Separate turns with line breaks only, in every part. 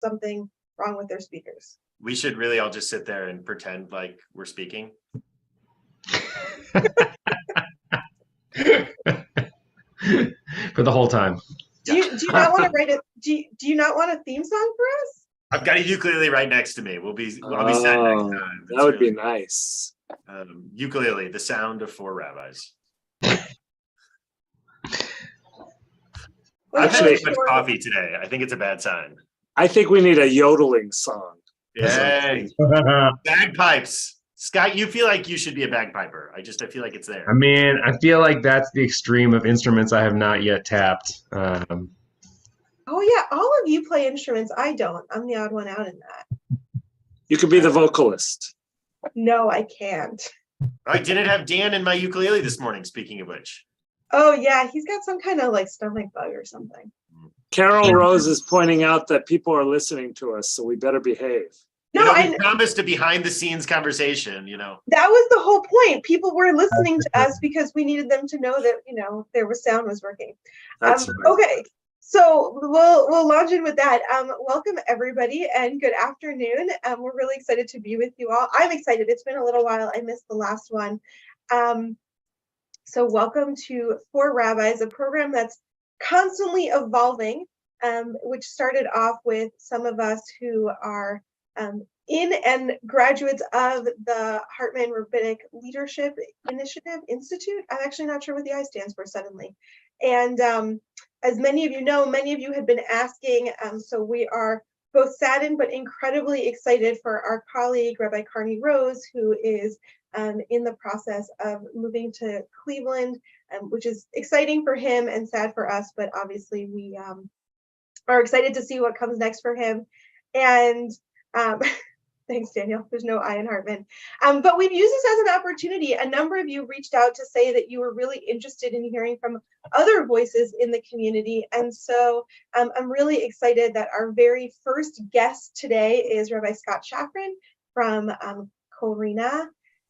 something wrong with their speakers.
We should really all just sit there and pretend like we're speaking.
For the whole time.
Do you not want to write it? Do you not want a theme song for us?
I've got a ukulele right next to me. I'll be set next time.
That would be nice.
Ukulele, the sound of four rabbis. I've had too much coffee today. I think it's a bad sign.
I think we need a yodeling song.
Yay. Bagpipes. Scott, you feel like you should be a bagpiper. I feel like it's there.
I mean, I feel like that's the extreme of instruments I have not yet tapped.
Oh yeah, all of you play instruments. I don't. I'm the odd one out in that.
You could be the vocalist.
No, I can't.
I didn't have Dan in my ukulele this morning, speaking of which.
Oh yeah, he's got some kind of like stomach bug or something.
Carol Rose is pointing out that people are listening to us, so we better behave.
No,
we promised a behind-the-scenes conversation.
That was the whole point. People were listening to us because we needed them to know that their sound was working.
That's right.
Okay, so we'll launch in with that. Welcome everybody, and good afternoon. We're really excited to be with you all. I'm excited. It's been a little while. I missed the last one. So welcome to Four Rabbis, a program that's constantly evolving, which started off with some of us who are in and graduates of the Hartman Rabbinic Leadership Initiative Institute. I'm actually not sure what the I stands for suddenly. And as many of you know, many of you had been asking, so we are both saddened but incredibly excited for our colleague, Rabbi Carney Rose, who is in the process of moving to Cleveland, which is exciting for him and sad for us, but obviously we are excited to see what comes next for him. And thanks, Daniel. There's no I in Hartman. But we've used this as an opportunity. A number of you reached out to say that you were really interested in hearing from other voices in the community. And so I'm really excited that our very first guest today is Rabbi Scott Shafran from Korina.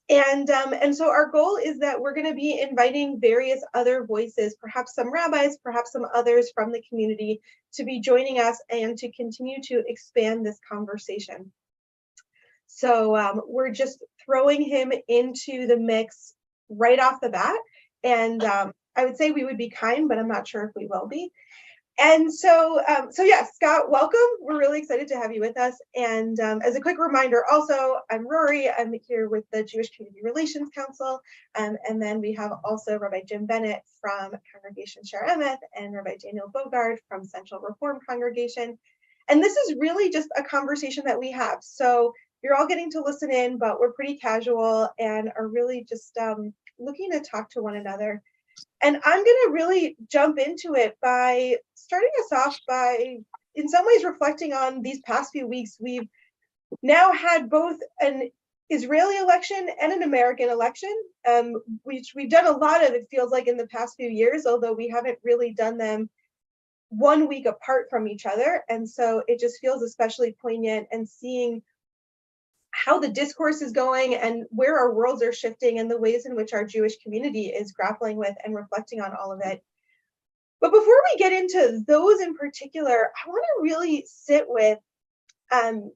And so our goal is that we're going to be inviting various other voices, perhaps some rabbis, perhaps some others from the community, to be joining us and to continue to expand this conversation. So we're just throwing him into the mix right off the bat. And I would say we would be kind, but I'm not sure if we will be. And so yeah, Scott, welcome. We're really excited to have you with us. And as a quick reminder, also, I'm Rory. I'm here with the Jewish Community Relations Council. And then we have also Rabbi Jim Bennett from Congregation Sher Emeth and Rabbi Daniel Bogard from Central Reform Congregation. And this is really just a conversation that we have. So you're all getting to listen in, but we're pretty casual and are really just looking to talk to one another. And I'm going to really jump into it by starting us off by, in some ways, reflecting on these past few weeks. We've now had both an Israeli election and an American election, which we've done a lot of, it feels like, in the past few years, although we haven't really done them 1 week apart from each other. And so it just feels especially poignant, and seeing how the discourse is going and where our worlds are shifting and the ways in which our Jewish community is grappling with and reflecting on all of it. But before we get into those in particular, I want to really sit with Yehuda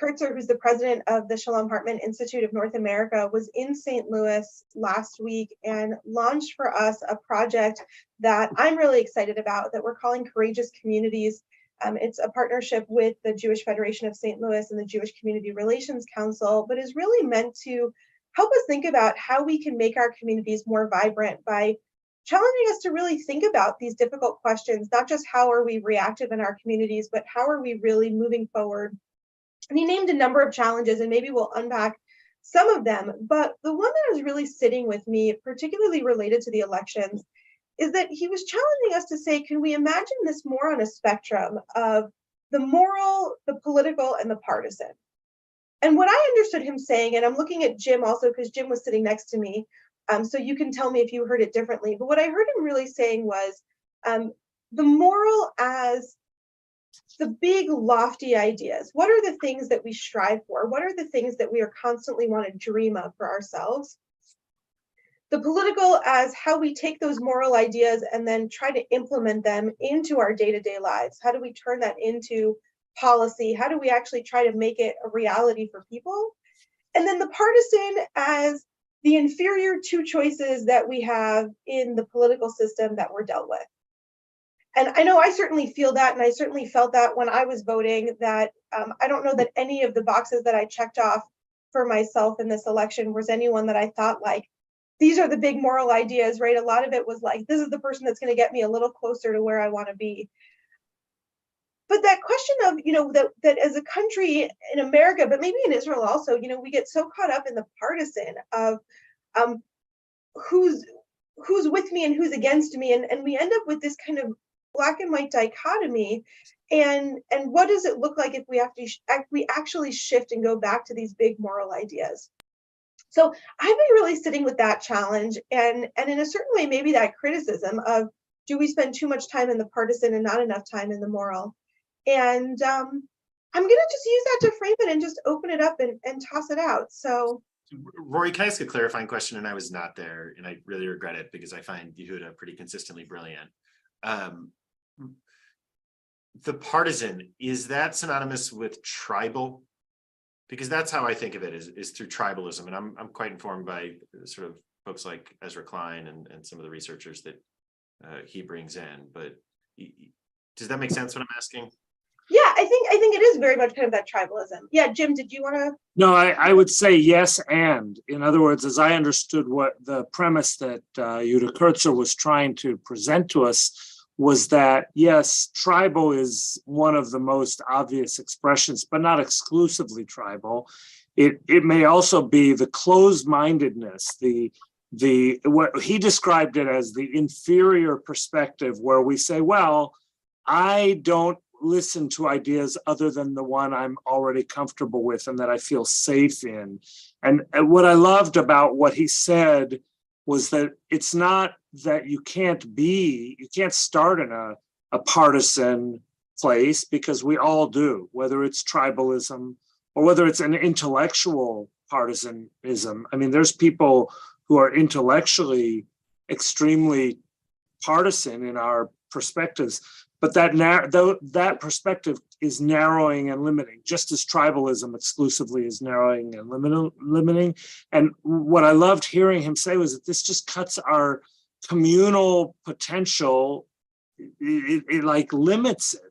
Kurtzer, who's the president of the Shalom Hartman Institute of North America, was in St. Louis last week and launched for us a project that I'm really excited about that we're calling Courageous Communities. It's a partnership with the Jewish Federation of St. Louis and the Jewish Community Relations Council, but is really meant to help us think about how we can make our communities more vibrant by challenging us to really think about these difficult questions, not just how are we reactive in our communities, but how are we really moving forward. And he named a number of challenges, and maybe we'll unpack some of them. But the one that was really sitting with me, particularly related to the elections, is that he was challenging us to say, can we imagine this more on a spectrum of the moral, the political, and the partisan? And what I understood him saying, and I'm looking at Jim also because Jim was sitting next to me, so you can tell me if you heard it differently, but what I heard him really saying was the moral as the big lofty ideas. What are the things that we strive for? What are the things that we are constantly want to dream of for ourselves? the political as how we take those moral ideas and then try to implement them into our day-to-day lives. How do we turn that into policy? How do we actually try to make it a reality for people? And then the partisan as the inferior two choices that we have in the political system that we're dealt with. And I know I certainly feel that, and I certainly felt that when I was voting, that I don't know that any of the boxes that I checked off for myself in this election was anyone that I thought like, these are the big moral ideas, right? A lot of it was like, this is the person that's going to get me a little closer to where I want to be. But that question of, that as a country in America, but maybe in Israel also, we get so caught up in the partisan of who's with me and who's against me. And we end up with this kind of black and white dichotomy. And what does it look like if we actually shift and go back to these big moral ideas? So I've been really sitting with that challenge and in a certain way, maybe that criticism of, do we spend too much time in the partisan and not enough time in the moral? And I'm going to just use that to frame it and just open it up and toss it out. So
Rory, can I ask a clarifying question? And I was not there, and I really regret it because I find Yehuda pretty consistently brilliant. The partisan, is that synonymous with tribal? Because that's how I think of it, is through tribalism. And I'm quite informed by sort of folks like Ezra Klein and some of the researchers that he brings in. But does that make sense what I'm asking?
Yeah, I think it is very much kind of that tribalism. Yeah, Jim, did you want to?
No, I would say yes, and in other words, as I understood what the premise that Yehuda Kurtzer was trying to present to us was that, yes, tribal is one of the most obvious expressions, but not exclusively tribal. It may also be the closed-mindedness, the what he described it as the inferior perspective, where we say, well, I don't listen to ideas other than the one I'm already comfortable with and that I feel safe in. And what I loved about what he said was that it's not that you can't start in a partisan place, because we all do, whether it's tribalism or whether it's an intellectual partisanism. I mean, there's people who are intellectually extremely partisan in our perspectives, but that perspective is narrowing and limiting, just as tribalism exclusively is narrowing and limiting. And what I loved hearing him say was that this just cuts our communal potential, it like limits it.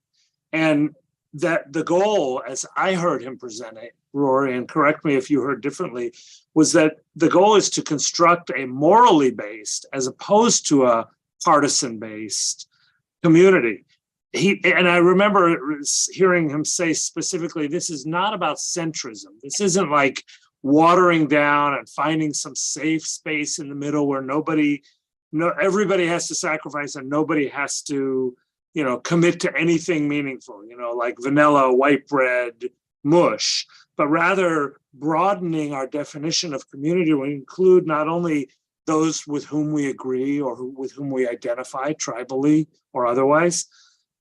And that the goal, as I heard him present it, Rory, and correct me if you heard differently, was that the goal is to construct a morally based as opposed to a partisan based community. And I remember hearing him say specifically, this is not about centrism. This isn't like watering down and finding some safe space in the middle where everybody has to sacrifice and nobody has to, commit to anything meaningful, like vanilla, white bread, mush, but rather broadening our definition of community to include not only those with whom we agree or with whom we identify tribally or otherwise,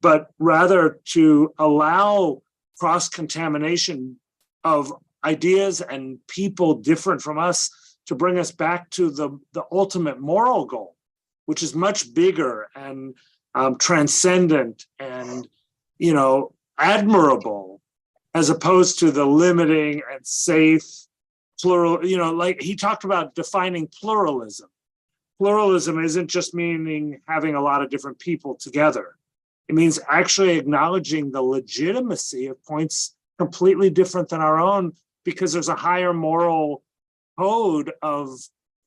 but rather to allow cross-contamination of ideas and people different from us to bring us back to the ultimate moral goal, which is much bigger and transcendent and, admirable, as opposed to the limiting and safe plural, like he talked about defining pluralism. Pluralism isn't just meaning having a lot of different people together. It means actually acknowledging the legitimacy of points completely different than our own, because there's a higher moral code of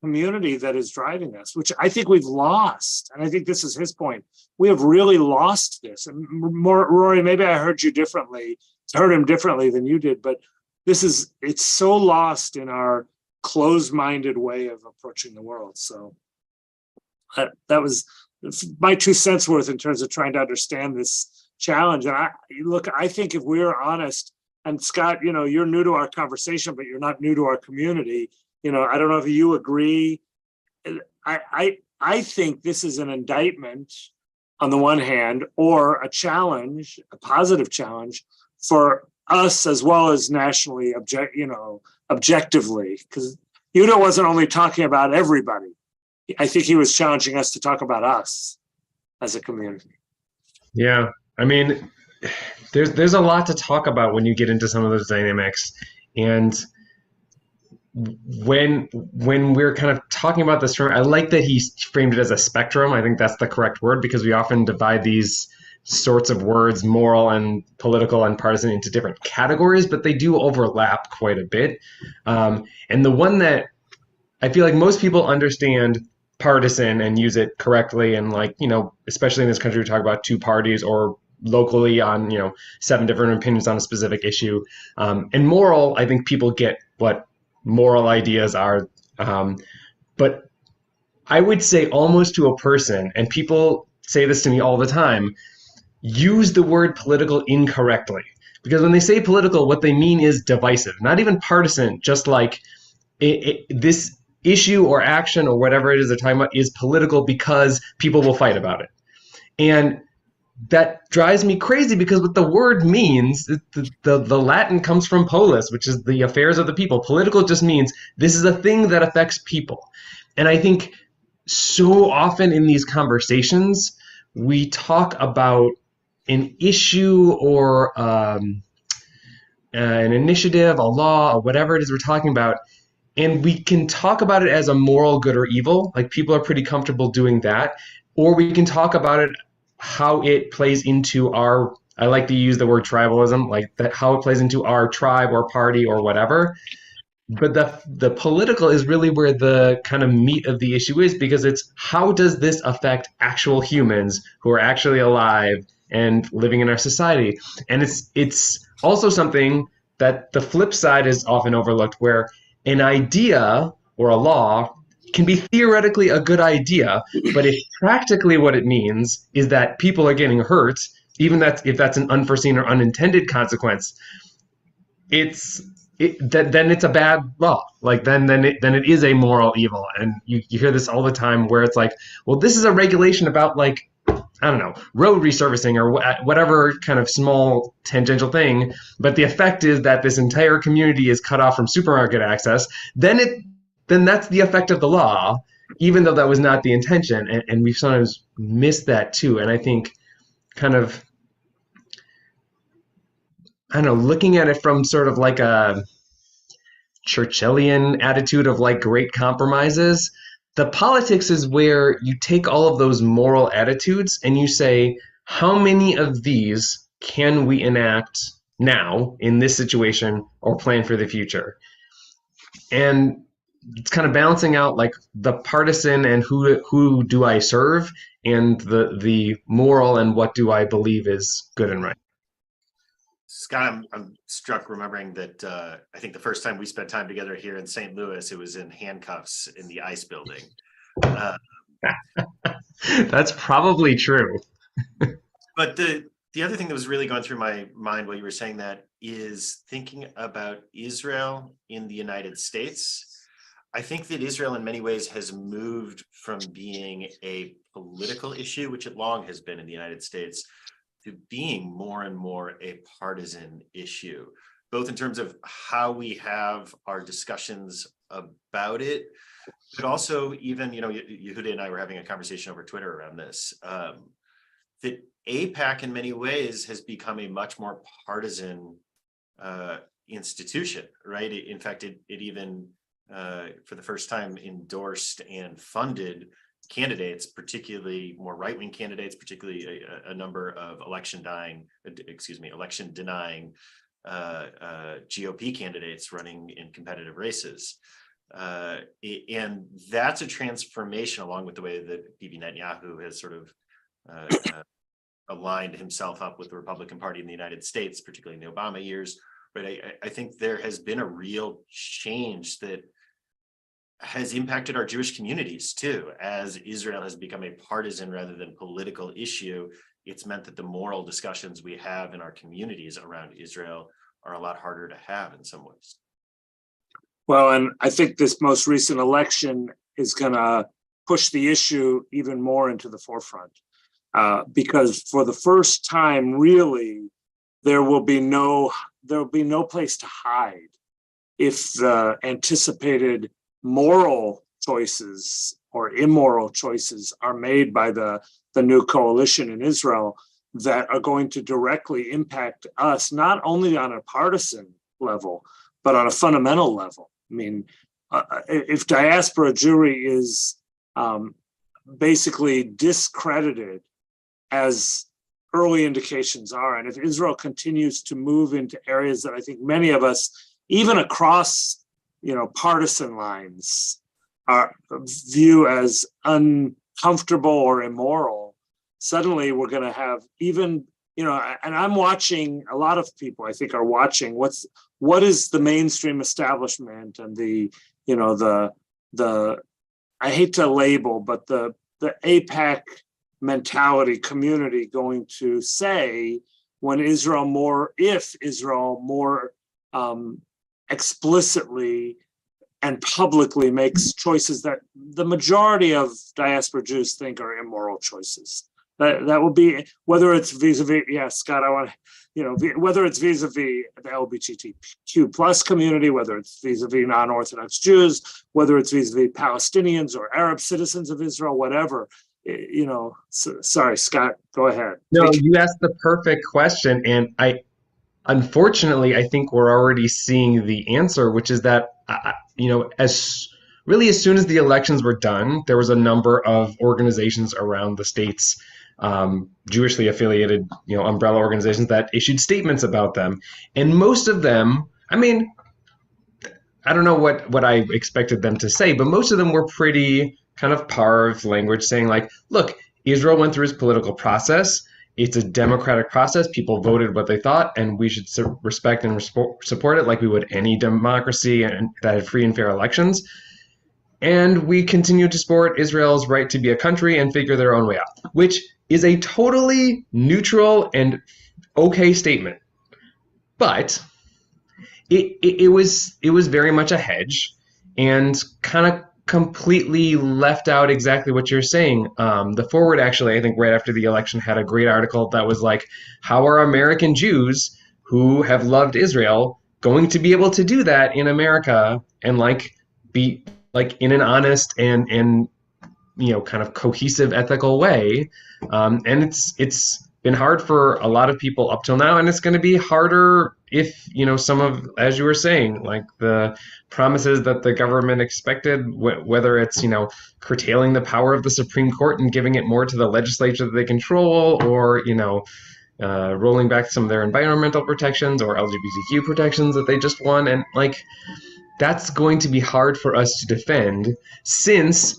community that is driving us, which I think we've lost. And I think this is his point. We have really lost this. And Rory, maybe I heard him differently than you did, but it's so lost in our closed-minded way of approaching the world. So that was my 2 cents worth in terms of trying to understand this challenge. And I think if we're honest, and Scott, you're new to our conversation, but you're not new to our community. I don't know if you agree. I think this is an indictment on the one hand, or a challenge, a positive challenge for us as well as nationally, objectively, because Yehuda wasn't only talking about everybody. I think he was challenging us to talk about us as a community.
Yeah, I mean, there's a lot to talk about when you get into some of those dynamics, and when we're kind of talking about this term, I like that he framed it as a spectrum. I think that's the correct word because we often divide these sorts of words, moral and political and partisan, into different categories, but they do overlap quite a bit. And the one that I feel like most people understand partisan and use it correctly, and like, especially in this country, we talk about two parties or locally on, 7 different opinions on a specific issue. And moral, I think people get what moral ideas are. But I would say almost to a person, and people say this to me all the time, use the word political incorrectly. Because when they say political, what they mean is divisive, not even partisan, just like this issue or action or whatever it is they're talking about is political because people will fight about it. And that drives me crazy because what the word means, the Latin comes from polis, which is the affairs of the people. Political just means this is a thing that affects people. And I think so often in these conversations, we talk about an issue or an initiative, a law, or whatever it is we're talking about, and we can talk about it as a moral good or evil, like people are pretty comfortable doing that, or we can talk about it how it plays into our, I like to use the word tribalism, like that, how it plays into our tribe or party or whatever. But the political is really where the kind of meat of the issue is, because it's how does this affect actual humans who are actually alive and living in our society? And it's also something that the flip side is often overlooked, where an idea or a law can be theoretically a good idea, but if practically what it means is that people are getting hurt, even if that's an unforeseen or unintended consequence, then it's a bad law. Like then it is a moral evil. And you hear this all the time where it's like, well, this is a regulation about, like, I don't know, road resurfacing or whatever kind of small tangential thing, but the effect is that this entire community is cut off from supermarket access. Then that's the effect of the law, even though that was not the intention. And we sometimes miss that too. And I think kind of, I don't know, looking at it from sort of like a Churchillian attitude of like great compromises, the politics is where you take all of those moral attitudes and you say, how many of these can we enact now in this situation or plan for the future? And it's kind of balancing out like the partisan and who do I serve, and the moral and what do I believe is good and right.
Scott, I'm struck remembering that I think the first time we spent time together here in St. Louis, it was in handcuffs in the ICE building.
That's probably true.
But the other thing that was really going through my mind while you were saying that is thinking about Israel in the United States. I think that Israel in many ways has moved from being a political issue, which it long has been in the United States, to being more and more a partisan issue, both in terms of how we have our discussions about it, but also even, Yehuda and I were having a conversation over Twitter around this, that AIPAC in many ways has become a much more partisan institution, right? In fact, it even, for the first time, endorsed and funded candidates, particularly more right-wing candidates, particularly a number of election denying GOP candidates running in competitive races. And that's a transformation, along with the way that Bibi Netanyahu has sort of aligned himself up with the Republican Party in the United States, particularly in the Obama years. But I think there has been a real change that has impacted our Jewish communities too. As Israel has become a partisan rather than political issue, it's meant that the moral discussions we have in our communities around Israel are a lot harder to have in some ways.
Well, and I think this most recent election is going to push the issue even more into the forefront, because for the first time, really, there will be no place to hide if the anticipated moral choices or immoral choices are made by the new coalition in Israel that are going to directly impact us, not only on a partisan level, but on a fundamental level. I mean, if diaspora Jewry is basically discredited, as early indications are, and if Israel continues to move into areas that I think many of us, even across, partisan lines, view as uncomfortable or immoral, suddenly we're going to have even, and I'm watching, a lot of people I think are watching what is the mainstream establishment and the I hate to label, but the AIPAC mentality community going to say when if Israel more explicitly and publicly makes choices that the majority of diaspora Jews think are immoral choices. That will be, whether it's vis-a-vis, Scott, I want to, whether it's vis-a-vis the LGBTQ plus community, whether it's vis-a-vis non-Orthodox Jews, whether it's vis-a-vis Palestinians or Arab citizens of Israel, whatever, sorry, Scott, go ahead.
No, you asked the perfect question. And unfortunately, I think we're already seeing the answer, which is that, as soon as the elections were done, there was a number of organizations around the states, Jewishly affiliated, umbrella organizations that issued statements about them. And most of them, I don't know what I expected them to say, but most of them were pretty kind of parved language saying like, look, Israel went through its political process. It's a democratic process. People voted what they thought, and we should respect and support it like we would any democracy and that had free and fair elections. And we continue to support Israel's right to be a country and figure their own way out, which is a totally neutral and okay statement. But it was very much a hedge and kind of completely left out exactly what you're saying. The Forward, actually, I think right after the election, had a great article that was like, how are American Jews who have loved Israel going to be able to do that in America and be in an honest and kind of cohesive, ethical way? And it's been hard for a lot of people up till now, and it's going to be harder if, some of, as you were saying, like the promises that the government expected, whether it's, curtailing the power of the Supreme Court and giving it more to the legislature that they control, or, rolling back some of their environmental protections or LGBTQ protections that they just won. And that's going to be hard for us to defend, since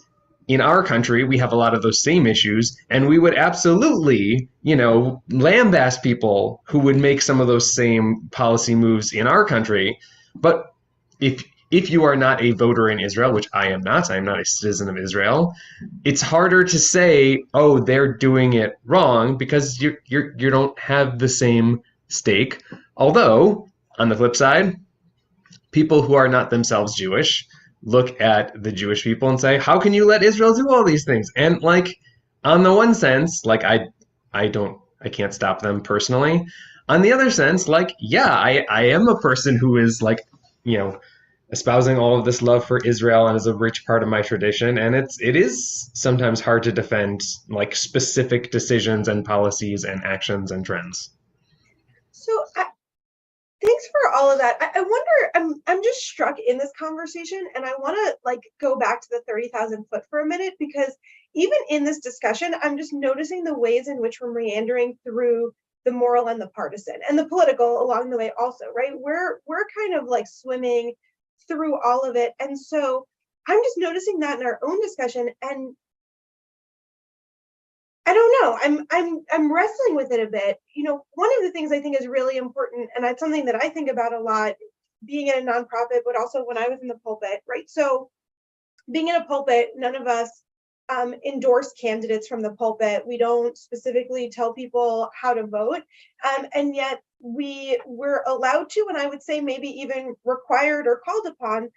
in our country we have a lot of those same issues, and we would absolutely, lambaste people who would make some of those same policy moves in our country. But if you are not a voter in Israel, which I am not a citizen of Israel, it's harder to say, oh, they're doing it wrong, because you don't have the same stake. Although, on the flip side, people who are not themselves Jewish look at the Jewish people and say, how can you let Israel do all these things? And on the one sense, I can't stop them personally. On the other sense, I am a person who is espousing all of this love for Israel and is a rich part of my tradition. And it is sometimes hard to defend specific decisions and policies and actions and trends.
So thanks for all of that. I wonder, I'm just struck in this conversation, and I want to go back to the 30,000 foot for a minute, because even in this discussion, I'm just noticing the ways in which we're meandering through the moral and the partisan and the political along the way also, right? We're kind of swimming through all of it. And so I'm just noticing that in our own discussion, and I don't know, I'm wrestling with it a bit. One of the things I think is really important, and it's something that I think about a lot, being in a nonprofit, but also when I was in the pulpit, right? So being in a pulpit, none of us endorse candidates from the pulpit. We don't specifically tell people how to vote. And yet we're allowed to, and I would say maybe even required or called upon,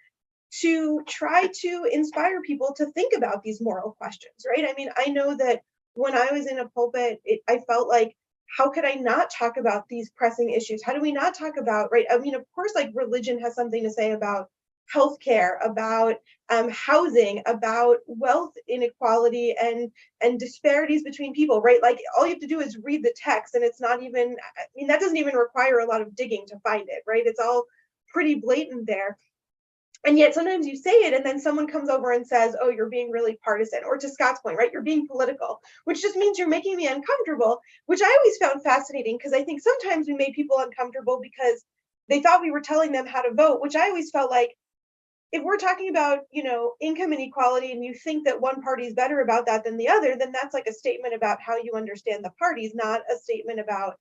to try to inspire people to think about these moral questions, right? I mean, I know that when I was in a pulpit, I felt like, how could I not talk about these pressing issues? How do we not talk about, right? I mean, of course, religion has something to say about healthcare, about housing, about wealth inequality and disparities between people, right? Like all you have to do is read the text, and it's not even, I mean, that doesn't even require a lot of digging to find it, right? It's all pretty blatant there. And yet sometimes you say it and then someone comes over and says, oh, you're being really partisan, or to Scott's point, right, you're being political, which just means you're making me uncomfortable, which I always found fascinating, because I think sometimes we made people uncomfortable because they thought we were telling them how to vote, which I always felt like, if we're talking about, income inequality, and you think that one party is better about that than the other, then that's like a statement about how you understand the parties, not a statement about,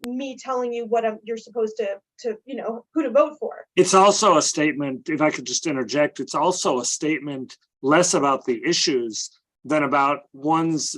me telling you what you're supposed to, who to vote for.
It's also a statement, if I could just interject, it's also a statement less about the issues than about one's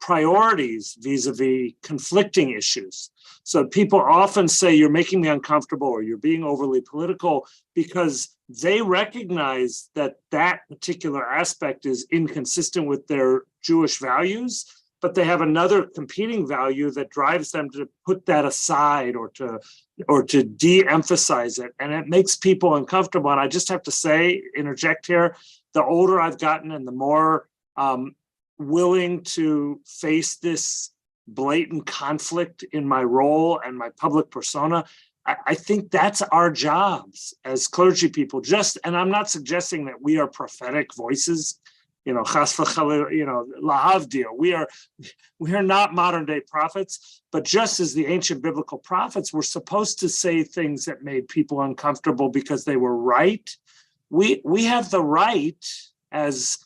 priorities vis-a-vis conflicting issues. So people often say you're making me uncomfortable or you're being overly political because they recognize that that particular aspect is inconsistent with their Jewish values, but they have another competing value that drives them to put that aside or to de-emphasize it. And it makes people uncomfortable. And I just have to say, interject here, the older I've gotten and the more willing to face this blatant conflict in my role and my public persona, I think that's our jobs as clergy people. And I'm not suggesting that we are prophetic voices, chas v'chalil, lahavdil. We are not modern day prophets, but just as the ancient biblical prophets were supposed to say things that made people uncomfortable because they were right, we have the right as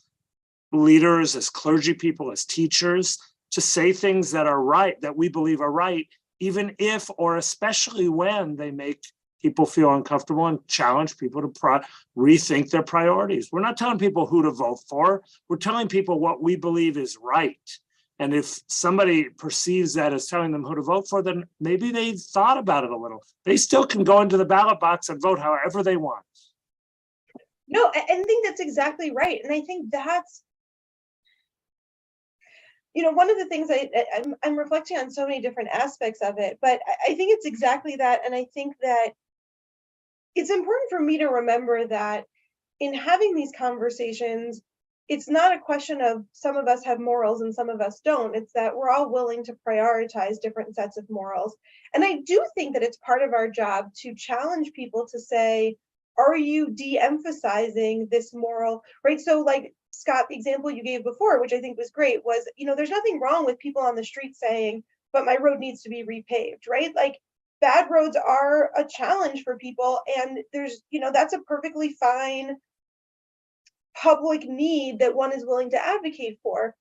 leaders, as clergy people, as teachers, to say things that are right, that we believe are right, even if, or especially when they make people feel uncomfortable and challenge people to rethink their priorities. We're not telling people who to vote for. We're telling people what we believe is right. And if somebody perceives that as telling them who to vote for, then maybe they've thought about it a little. They still can go into the ballot box and vote however they want.
No, I think that's exactly right. And I think that's, one of the things I'm reflecting on so many different aspects of it, but I think it's exactly that. And I think that it's important for me to remember that in having these conversations, it's not a question of some of us have morals and some of us don't. It's that we're all willing to prioritize different sets of morals. And I do think that it's part of our job to challenge people to say, are you de-emphasizing this moral, right? So like Scott, the example you gave before, which I think was great, was, there's nothing wrong with people on the street saying, but my road needs to be repaved, right? Like bad roads are a challenge for people. And there's, that's a perfectly fine public need that one is willing to advocate for.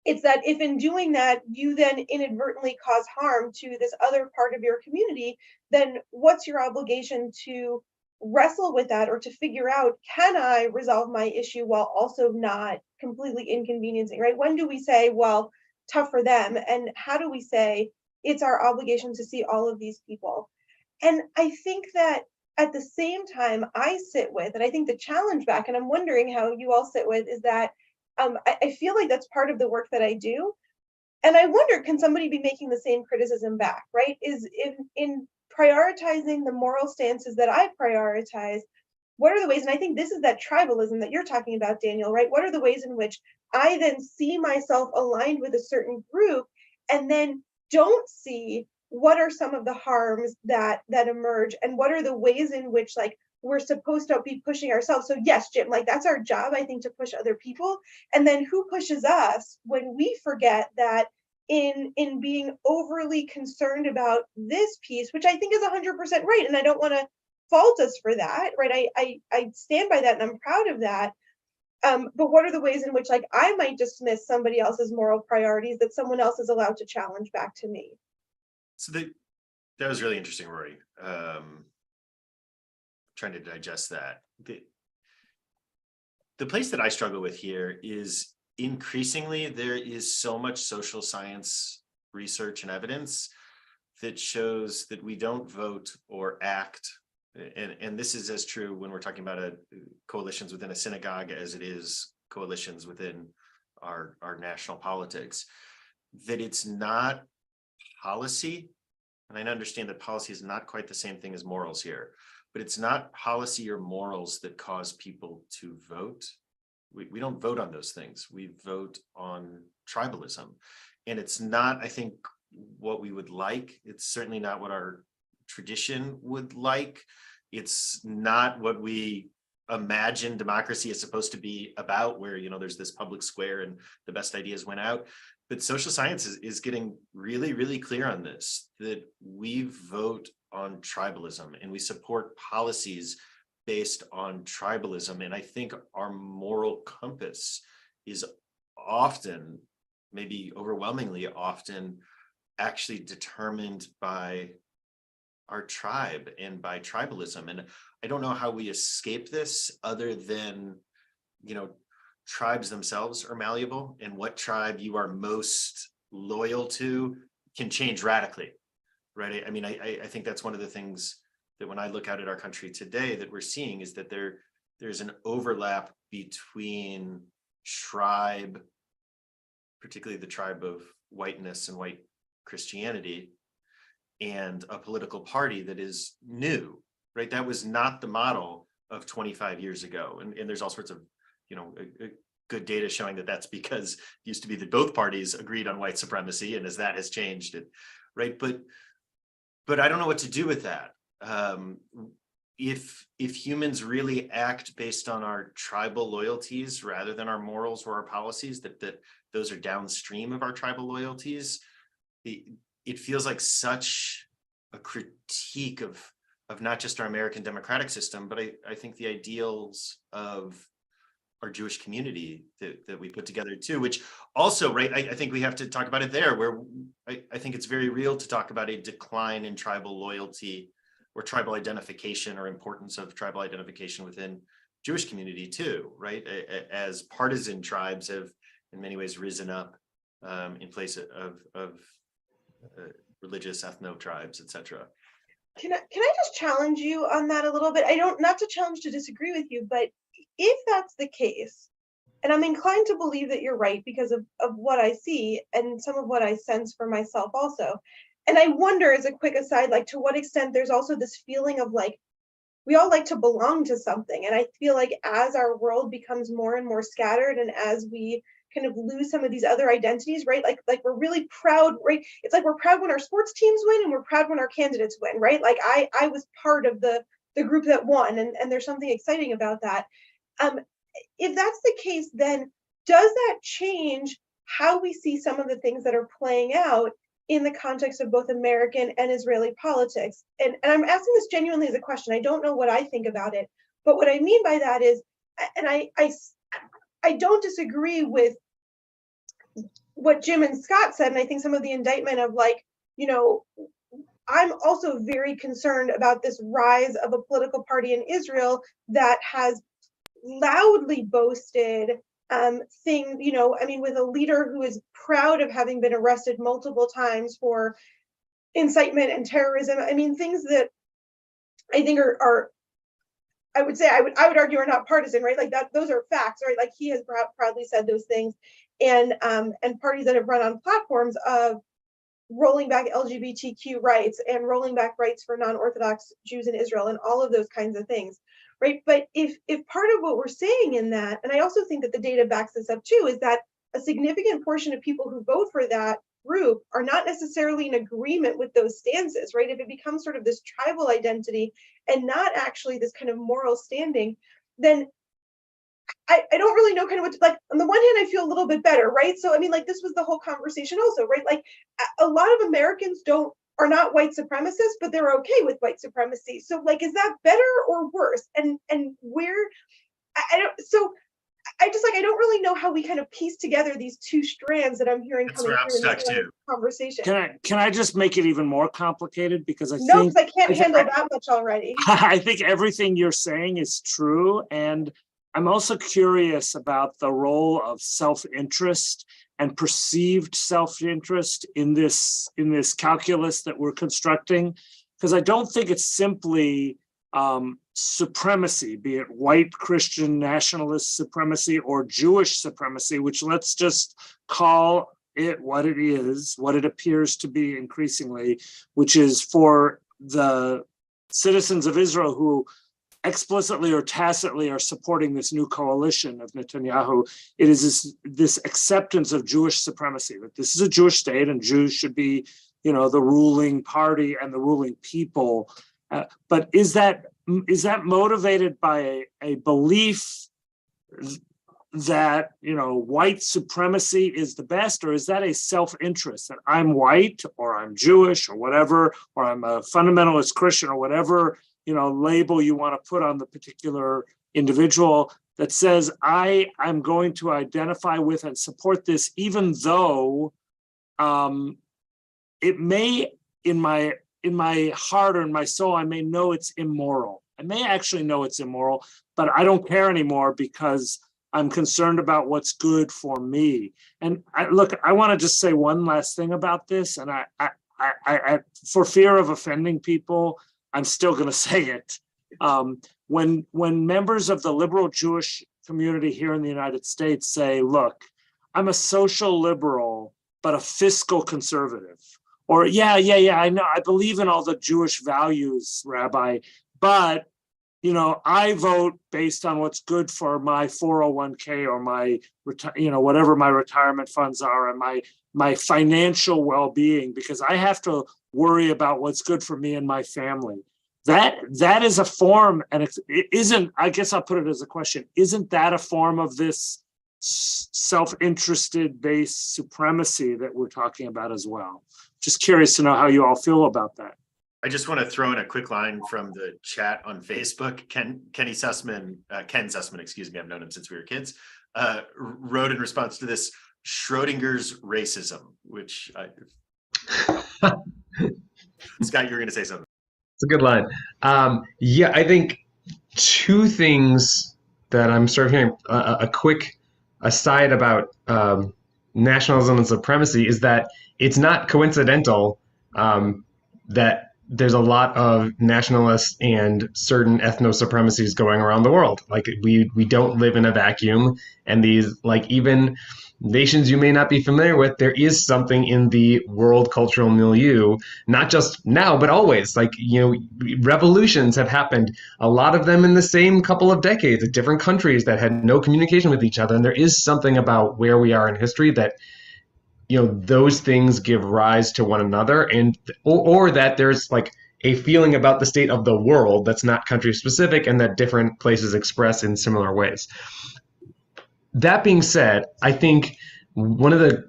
It's that if in doing that, you then inadvertently cause harm to this other part of your community, then what's your obligation to wrestle with that, or to figure out, can I resolve my issue while also not completely inconveniencing, right? When do we say, well, tough for them? And how do we say it's our obligation to see all of these people? And I think that at the same time, I sit with, and I think the challenge back, and I'm wondering how you all sit with, is that I feel like that's part of the work that I do. And I wonder, can somebody be making the same criticism back, right? Is in prioritizing the moral stances that I prioritize, what are the ways, and I think this is that tribalism that you're talking about, Daniel, right? What are the ways in which I then see myself aligned with a certain group and then don't see what are some of the harms that emerge, and what are the ways in which like we're supposed to be pushing ourselves? So yes, Jim, like that's our job, I think, to push other people. And then who pushes us when we forget that in being overly concerned about this piece, which I think is 100% right, and I don't want to fault us for that, right? I stand by that and I'm proud of that. But what are the ways in which like I might dismiss somebody else's moral priorities that someone else is allowed to challenge back to me?
So that was really interesting, Rory. Trying to digest that. The place that I struggle with here is increasingly there is so much social science research and evidence that shows that we don't vote or act. And this is as true when we're talking about coalitions within a synagogue as it is coalitions within our national politics, that it's not policy and I understand that policy is not quite the same thing as morals here, but it's not policy or morals that cause people to vote. We don't vote on those things. We vote on tribalism. And it's not, I think, what we would like. It's certainly not what our tradition would like. It's not what we imagine democracy is supposed to be about, where, there's this public square and the best ideas went out. But social science is getting really, really clear on this, that we vote on tribalism and we support policies based on tribalism. And I think our moral compass is often, maybe overwhelmingly often, actually determined by our tribe and by tribalism. And I don't know how we escape this other than, tribes themselves are malleable, and what tribe you are most loyal to can change radically, right? I mean, I think that's one of the things that when I look out at our country today that we're seeing is that there's an overlap between tribe, particularly the tribe of whiteness and white Christianity, and a political party that is new, right? That was not the model of 25 years ago. And there's all sorts of, good data showing that that's because it used to be that both parties agreed on white supremacy. And as that has changed, right? But I don't know what to do with that. If humans really act based on our tribal loyalties rather than our morals or our policies, that those are downstream of our tribal loyalties, it feels like such a critique of not just our American democratic system, but I think the ideals of our Jewish community that we put together too, which also, right, I think we have to talk about it there, where I think it's very real to talk about a decline in tribal loyalty or tribal identification, or importance of tribal identification within Jewish community too, right? As partisan tribes have in many ways risen up in place of religious ethno tribes, etc.
Can I just challenge you on that a little bit? Not to challenge, to disagree with you, but if that's the case, and I'm inclined to believe that you're right because of what I see and some of what I sense for myself also. And I wonder, as a quick aside, like to what extent there's also this feeling of like, we all like to belong to something. And I feel like as our world becomes more and more scattered, and as we kind of lose some of these other identities, right? Like we're really proud, right? It's like we're proud when our sports teams win, and we're proud when our candidates win, right? Like I was part of the group that won, and there's something exciting about that. If that's the case, then does that change how we see some of the things that are playing out in the context of both American and Israeli politics? And I'm asking this genuinely as a question. I don't know what I think about it, but what I mean by that is, and I don't disagree with what Jim and Scott said, and I think some of the indictment of like, I'm also very concerned about this rise of a political party in Israel that has loudly boasted thing, with a leader who is proud of having been arrested multiple times for incitement and terrorism. I mean, things that I think are I would say, I would argue, are not partisan, right? Like that, those are facts, right? Like he has proudly said those things, and parties that have run on platforms of rolling back LGBTQ rights and rolling back rights for non-Orthodox Jews in Israel and all of those kinds of things, right? But if part of what we're saying in that, and I also think that the data backs this up too, is that a significant portion of people who vote for that group are not necessarily in agreement with those stances, right? If it becomes sort of this tribal identity and not actually this kind of moral standing, then I don't really know kind of what to, like, on the one hand, I feel a little bit better, right? So, I mean, like, this was the whole conversation also, right? Like, a lot of Americans are not white supremacists, but they're okay with white supremacy. So, like, is that better or worse? And where, I don't really know how we kind of piece together these two strands that I'm hearing coming through in this conversation.
Can I just make it even more complicated? Because I
think I can't handle that much already.
I think everything you're saying is true. And I'm also curious about the role of self-interest and perceived self-interest in this calculus that we're constructing, because I don't think it's simply supremacy, be it white Christian nationalist supremacy or Jewish supremacy, which let's just call what it is, what it appears to be increasingly, which is for the citizens of Israel who explicitly or tacitly are supporting this new coalition of Netanyahu. It is this acceptance of Jewish supremacy, that this is a Jewish state and Jews should be, the ruling party and the ruling people. But is that motivated by a belief that, white supremacy is the best, or is that a self-interest that I'm white or I'm Jewish or whatever, or I'm a fundamentalist Christian or whatever, label you want to put on the particular individual, that says I'm going to identify with and support this, even though it may, in my heart or in my soul, I may know it's immoral. I may actually know it's immoral, but I don't care anymore because I'm concerned about what's good for me. And I want to just say one last thing about this, and I for fear of offending people, I'm still going to say it. When members of the liberal Jewish community here in the United States say, look, I'm a social liberal, but a fiscal conservative. Or, yeah, I know, I believe in all the Jewish values, Rabbi, but, I vote based on what's good for my 401k or my, whatever my retirement funds are and my financial well-being, because I have to worry about what's good for me and my family. That is a form, and it isn't, I guess I'll put it as a question, isn't that a form of this self-interested based supremacy that we're talking about as well? Just curious to know how you all feel about that.
I just want to throw in a quick line from the chat on Facebook. Ken Sussman, excuse me, I've known him since we were kids, wrote in response to this, Schrodinger's racism, which Scott, you were going to say something.
It's a good line. I think two things that I'm sort of hearing, a quick aside about nationalism and supremacy is that it's not coincidental that there's a lot of nationalists and certain ethno-supremacies going around the world. Like we don't live in a vacuum, and these, like, even nations you may not be familiar with, there is something in the world cultural milieu, not just now, but always. Like, revolutions have happened, a lot of them in the same couple of decades in different countries that had no communication with each other. And there is something about where we are in history that, those things give rise to one another, and or that there's like a feeling about the state of the world that's not country specific and that different places express in similar ways. That being said, I think one of the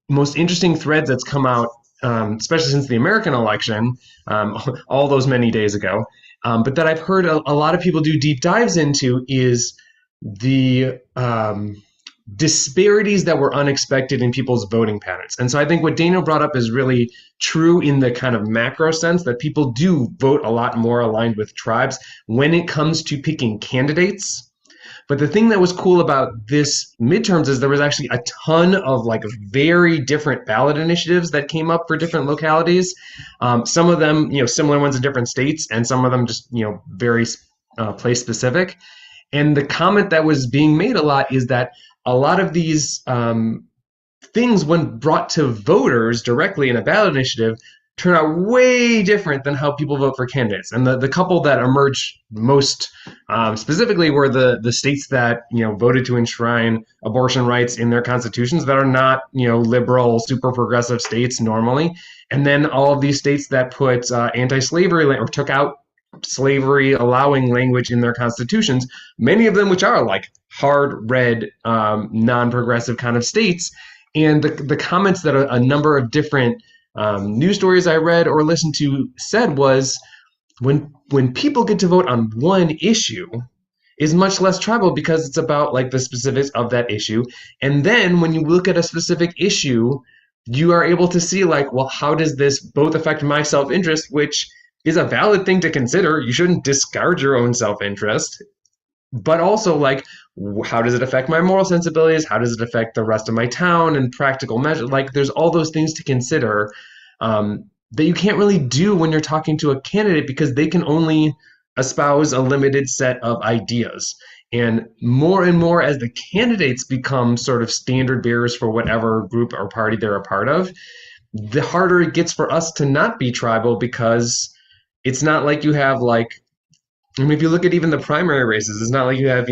most interesting threads that's come out, especially since the American election, all those many days ago, but that I've heard a lot of people do deep dives into, is the disparities that were unexpected in people's voting patterns. And so I think what Daniel brought up is really true in the kind of macro sense, that people do vote a lot more aligned with tribes when it comes to picking candidates. But the thing that was cool about this midterms is there was actually a ton of like very different ballot initiatives that came up for different localities. Some of them, similar ones in different states, and some of them just, very place specific. And the comment that was being made a lot is that a lot of these things, when brought to voters directly in a ballot initiative, turn out way different than how people vote for candidates. And the couple that emerged most specifically were the states that voted to enshrine abortion rights in their constitutions that are not liberal, super progressive states normally, and then all of these states that put anti-slavery or took out slavery allowing language in their constitutions, many of them which are like hard red, non-progressive kind of states. And the comments that a number of different news stories I read or listened to said was, when people get to vote on one issue, is much less tribal because it's about like the specifics of that issue. And then when you look at a specific issue, you are able to see like, well, how does this both affect my self-interest, which is a valid thing to consider. You shouldn't discard your own self-interest, but also like, how does it affect my moral sensibilities? How does it affect the rest of my town and practical measures? Like there's all those things to consider that you can't really do when you're talking to a candidate because they can only espouse a limited set of ideas. And more as the candidates become sort of standard bearers for whatever group or party they're a part of, the harder it gets for us to not be tribal, because it's not like you have like, I mean, if you look at even the primary races, it's not like you have,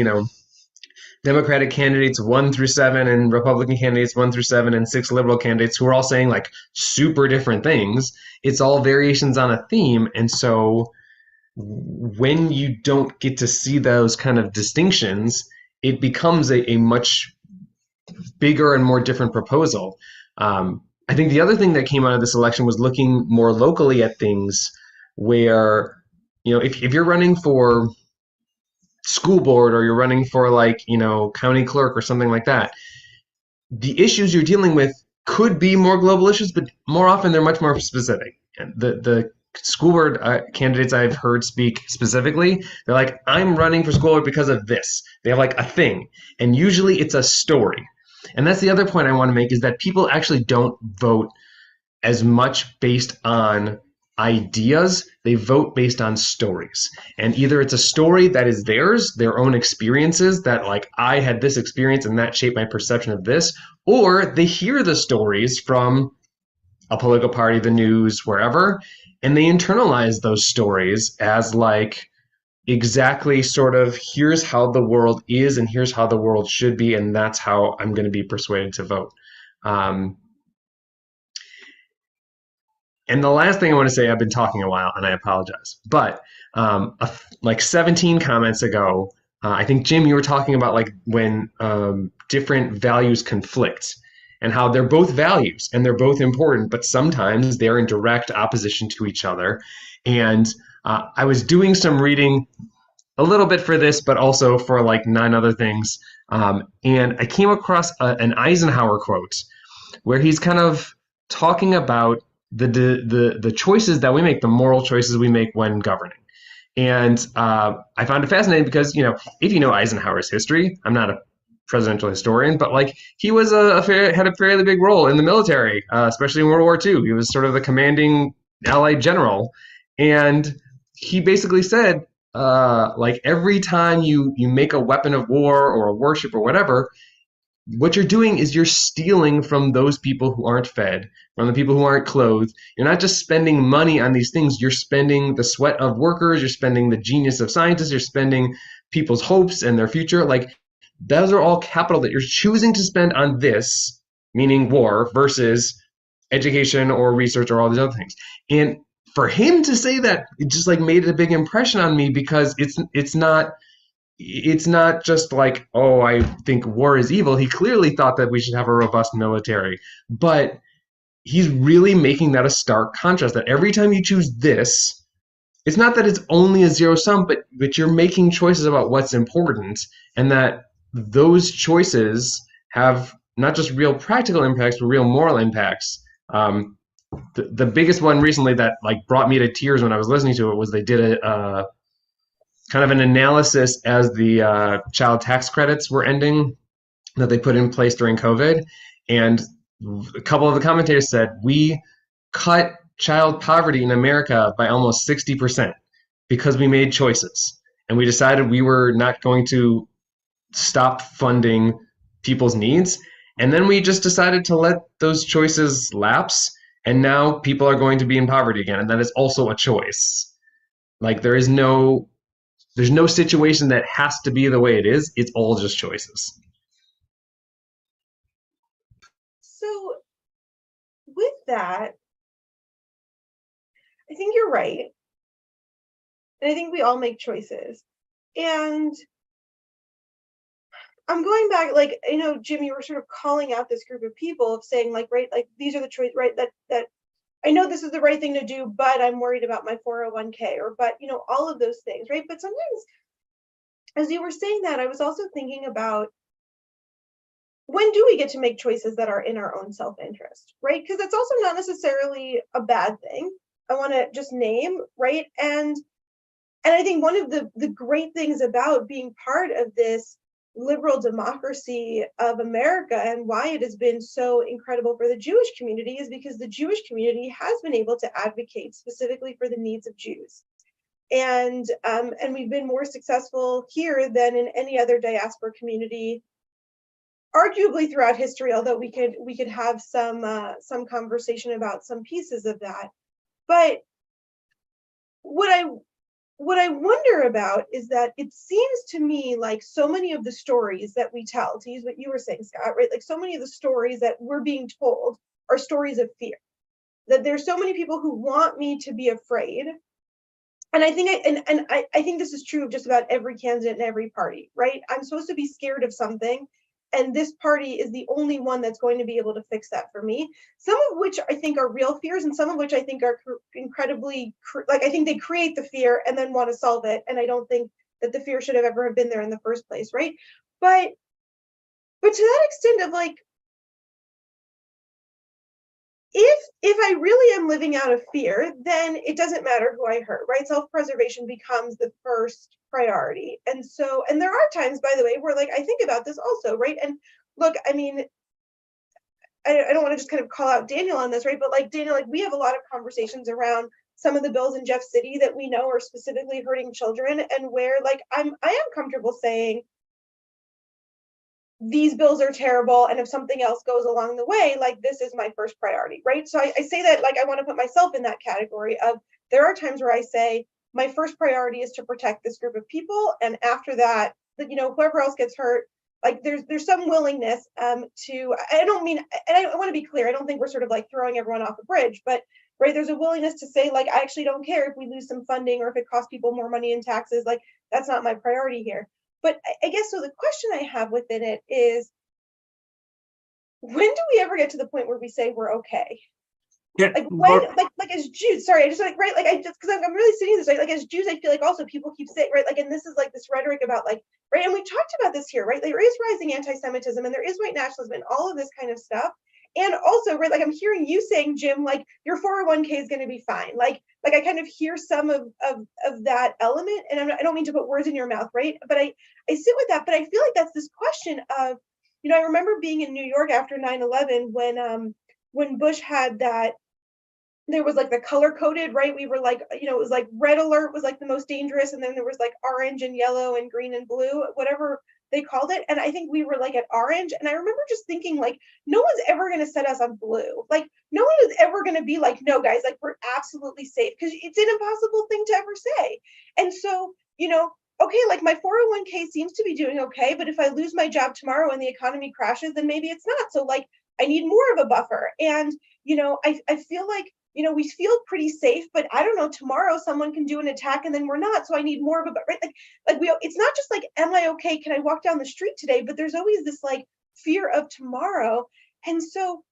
Democratic candidates 1 through 7 and Republican candidates 1 through 7 and 6 liberal candidates who are all saying like super different things. It's all variations on a theme. And so when you don't get to see those kind of distinctions, it becomes a much bigger and more different proposal. I think the other thing that came out of this election was looking more locally at things where, if you're running for school board or you're running for like, county clerk or something like that, the issues you're dealing with could be more global issues, but more often they're much more specific. And the school board candidates I've heard speak specifically, they're like, I'm running for school board because of this. They have like a thing. And usually it's a story. And that's the other point I want to make, is that people actually don't vote as much based on ideas. They vote based on stories. And either it's a story that is theirs, their own experiences, that like, I had this experience and that shaped my perception of this, or they hear the stories from a political party, the news, wherever, and they internalize those stories as like, exactly sort of, here's how the world is and here's how the world should be, and that's how I'm going to be persuaded to vote. And the last thing I want to say, I've been talking a while and I apologize, but like 17 comments ago, I think, Jim, you were talking about like when different values conflict and how they're both values and they're both important, but sometimes they're in direct opposition to each other. And I was doing some reading a little bit for this, but also for like 9 other things. And I came across an Eisenhower quote where he's kind of talking about the choices that we make, the moral choices we make when governing. And I found it fascinating because, if you know Eisenhower's history, I'm not a presidential historian, but like he was had a fairly big role in the military, especially in World War II. He was sort of the commanding Allied general. And he basically said, like every time you make a weapon of war or a warship or whatever, what you're doing is you're stealing from those people who aren't fed, from the people who aren't clothed. You're not just spending money on these things. You're spending the sweat of workers. You're spending the genius of scientists. You're spending people's hopes and their future. Like, those are all capital that you're choosing to spend on this, meaning war, versus education or research or all these other things. And for him to say that, it just like made a big impression on me, because it's not just like, oh, I think war is evil. He clearly thought that we should have a robust military, but he's really making that a stark contrast, that every time you choose this, it's not that it's only a zero sum, but you're making choices about what's important, and that those choices have not just real practical impacts, but real moral impacts. The biggest one recently that like brought me to tears when I was listening to it was they did a kind of an analysis as the child tax credits were ending that they put in place during COVID. And a couple of the commentators said, we cut child poverty in America by almost 60% because we made choices. And we decided we were not going to stop funding people's needs. And then we just decided to let those choices lapse. And now people are going to be in poverty again. And that is also a choice. Like there's no situation that has to be the way it is. It's all just choices.
So with that, I think you're right. And I think we all make choices. And I'm going back, like, Jim, you were sort of calling out this group of people of saying like, right, like these are the choices, right, that I know this is the right thing to do, but I'm worried about my 401k, or but all of those things, right? But sometimes, as you were saying that, I was also thinking about, when do we get to make choices that are in our own self-interest, right? Because that's also not necessarily a bad thing. I want to just name, right? And I think one of the great things about being part of this liberal democracy of America, and why it has been so incredible for the Jewish community, is because the Jewish community has been able to advocate specifically for the needs of Jews. And we've been more successful here than in any other diaspora community, arguably throughout history, although we could have some conversation about some pieces of that. But what I wonder about is that it seems to me like so many of the stories that we tell, to use what you were saying, Scott, right? Like so many of the stories that we're being told are stories of fear. That there's so many people who want me to be afraid. And I think I think this is true of just about every candidate in every party, right? I'm supposed to be scared of something, and this party is the only one that's going to be able to fix that for me. Some of which I think are real fears, and some of which I think are incredibly, like I think they create the fear and then want to solve it. And I don't think that the fear should have ever have been there in the first place, right? But to that extent of like, if I really am living out of fear, then it doesn't matter who I hurt, right? Self-preservation becomes the first priority. And there are times, by the way, where like I think about this also, right? And look, I mean, I don't want to just kind of call out Daniel on this, right? But like Daniel, like we have a lot of conversations around some of the bills in Jeff City that we know are specifically hurting children, and where like I am comfortable saying, these bills are terrible, and if something else goes along the way, like this is my first priority, right? So I say that like I want to put myself in that category of, there are times where I say my first priority is to protect this group of people, and after that, you know, whoever else gets hurt, like there's some willingness to, I don't mean, and I want to be clear, I don't think we're sort of like throwing everyone off a bridge, but right, there's a willingness to say like, I actually don't care if we lose some funding or if it costs people more money in taxes, like that's not my priority here. But I guess, so the question I have within it is, when do we ever get to the point where we say we're okay?
Yeah,
Like when, like as Jews, sorry, I just like, right, like I just, because I'm really sitting this, right, like as Jews, I feel like also people keep saying, right, like, and this is like this rhetoric about like, right, and we talked about this here, right, there is rising anti-Semitism and there is white nationalism and all of this kind of stuff. And also, right, like I'm hearing you saying, Jim, like your 401k is going to be fine. Like I kind of hear some of that element, and I don't mean to put words in your mouth, right? But I sit with that, but I feel like that's this question of, you know, I remember being in New York after 9/11 when Bush had that, there was like the color coded, right? We were like, you know, it was like red alert was like the most dangerous, and then there was like orange and yellow and green and blue, whatever they called it. And I think we were like at orange. And I remember just thinking like, no one's ever going to set us on blue. Like no one is ever going to be like, no guys, like we're absolutely safe, because it's an impossible thing to ever say. And so, you know, okay, like my 401k seems to be doing okay, but if I lose my job tomorrow and the economy crashes, then maybe it's not. So like, I need more of a buffer. And, you know, I feel like, you know, we feel pretty safe, but I don't know, tomorrow someone can do an attack and then we're not. So I need more of a, right? Like we, it's not just like, am I okay? Can I walk down the street today? But there's always this like fear of tomorrow. And so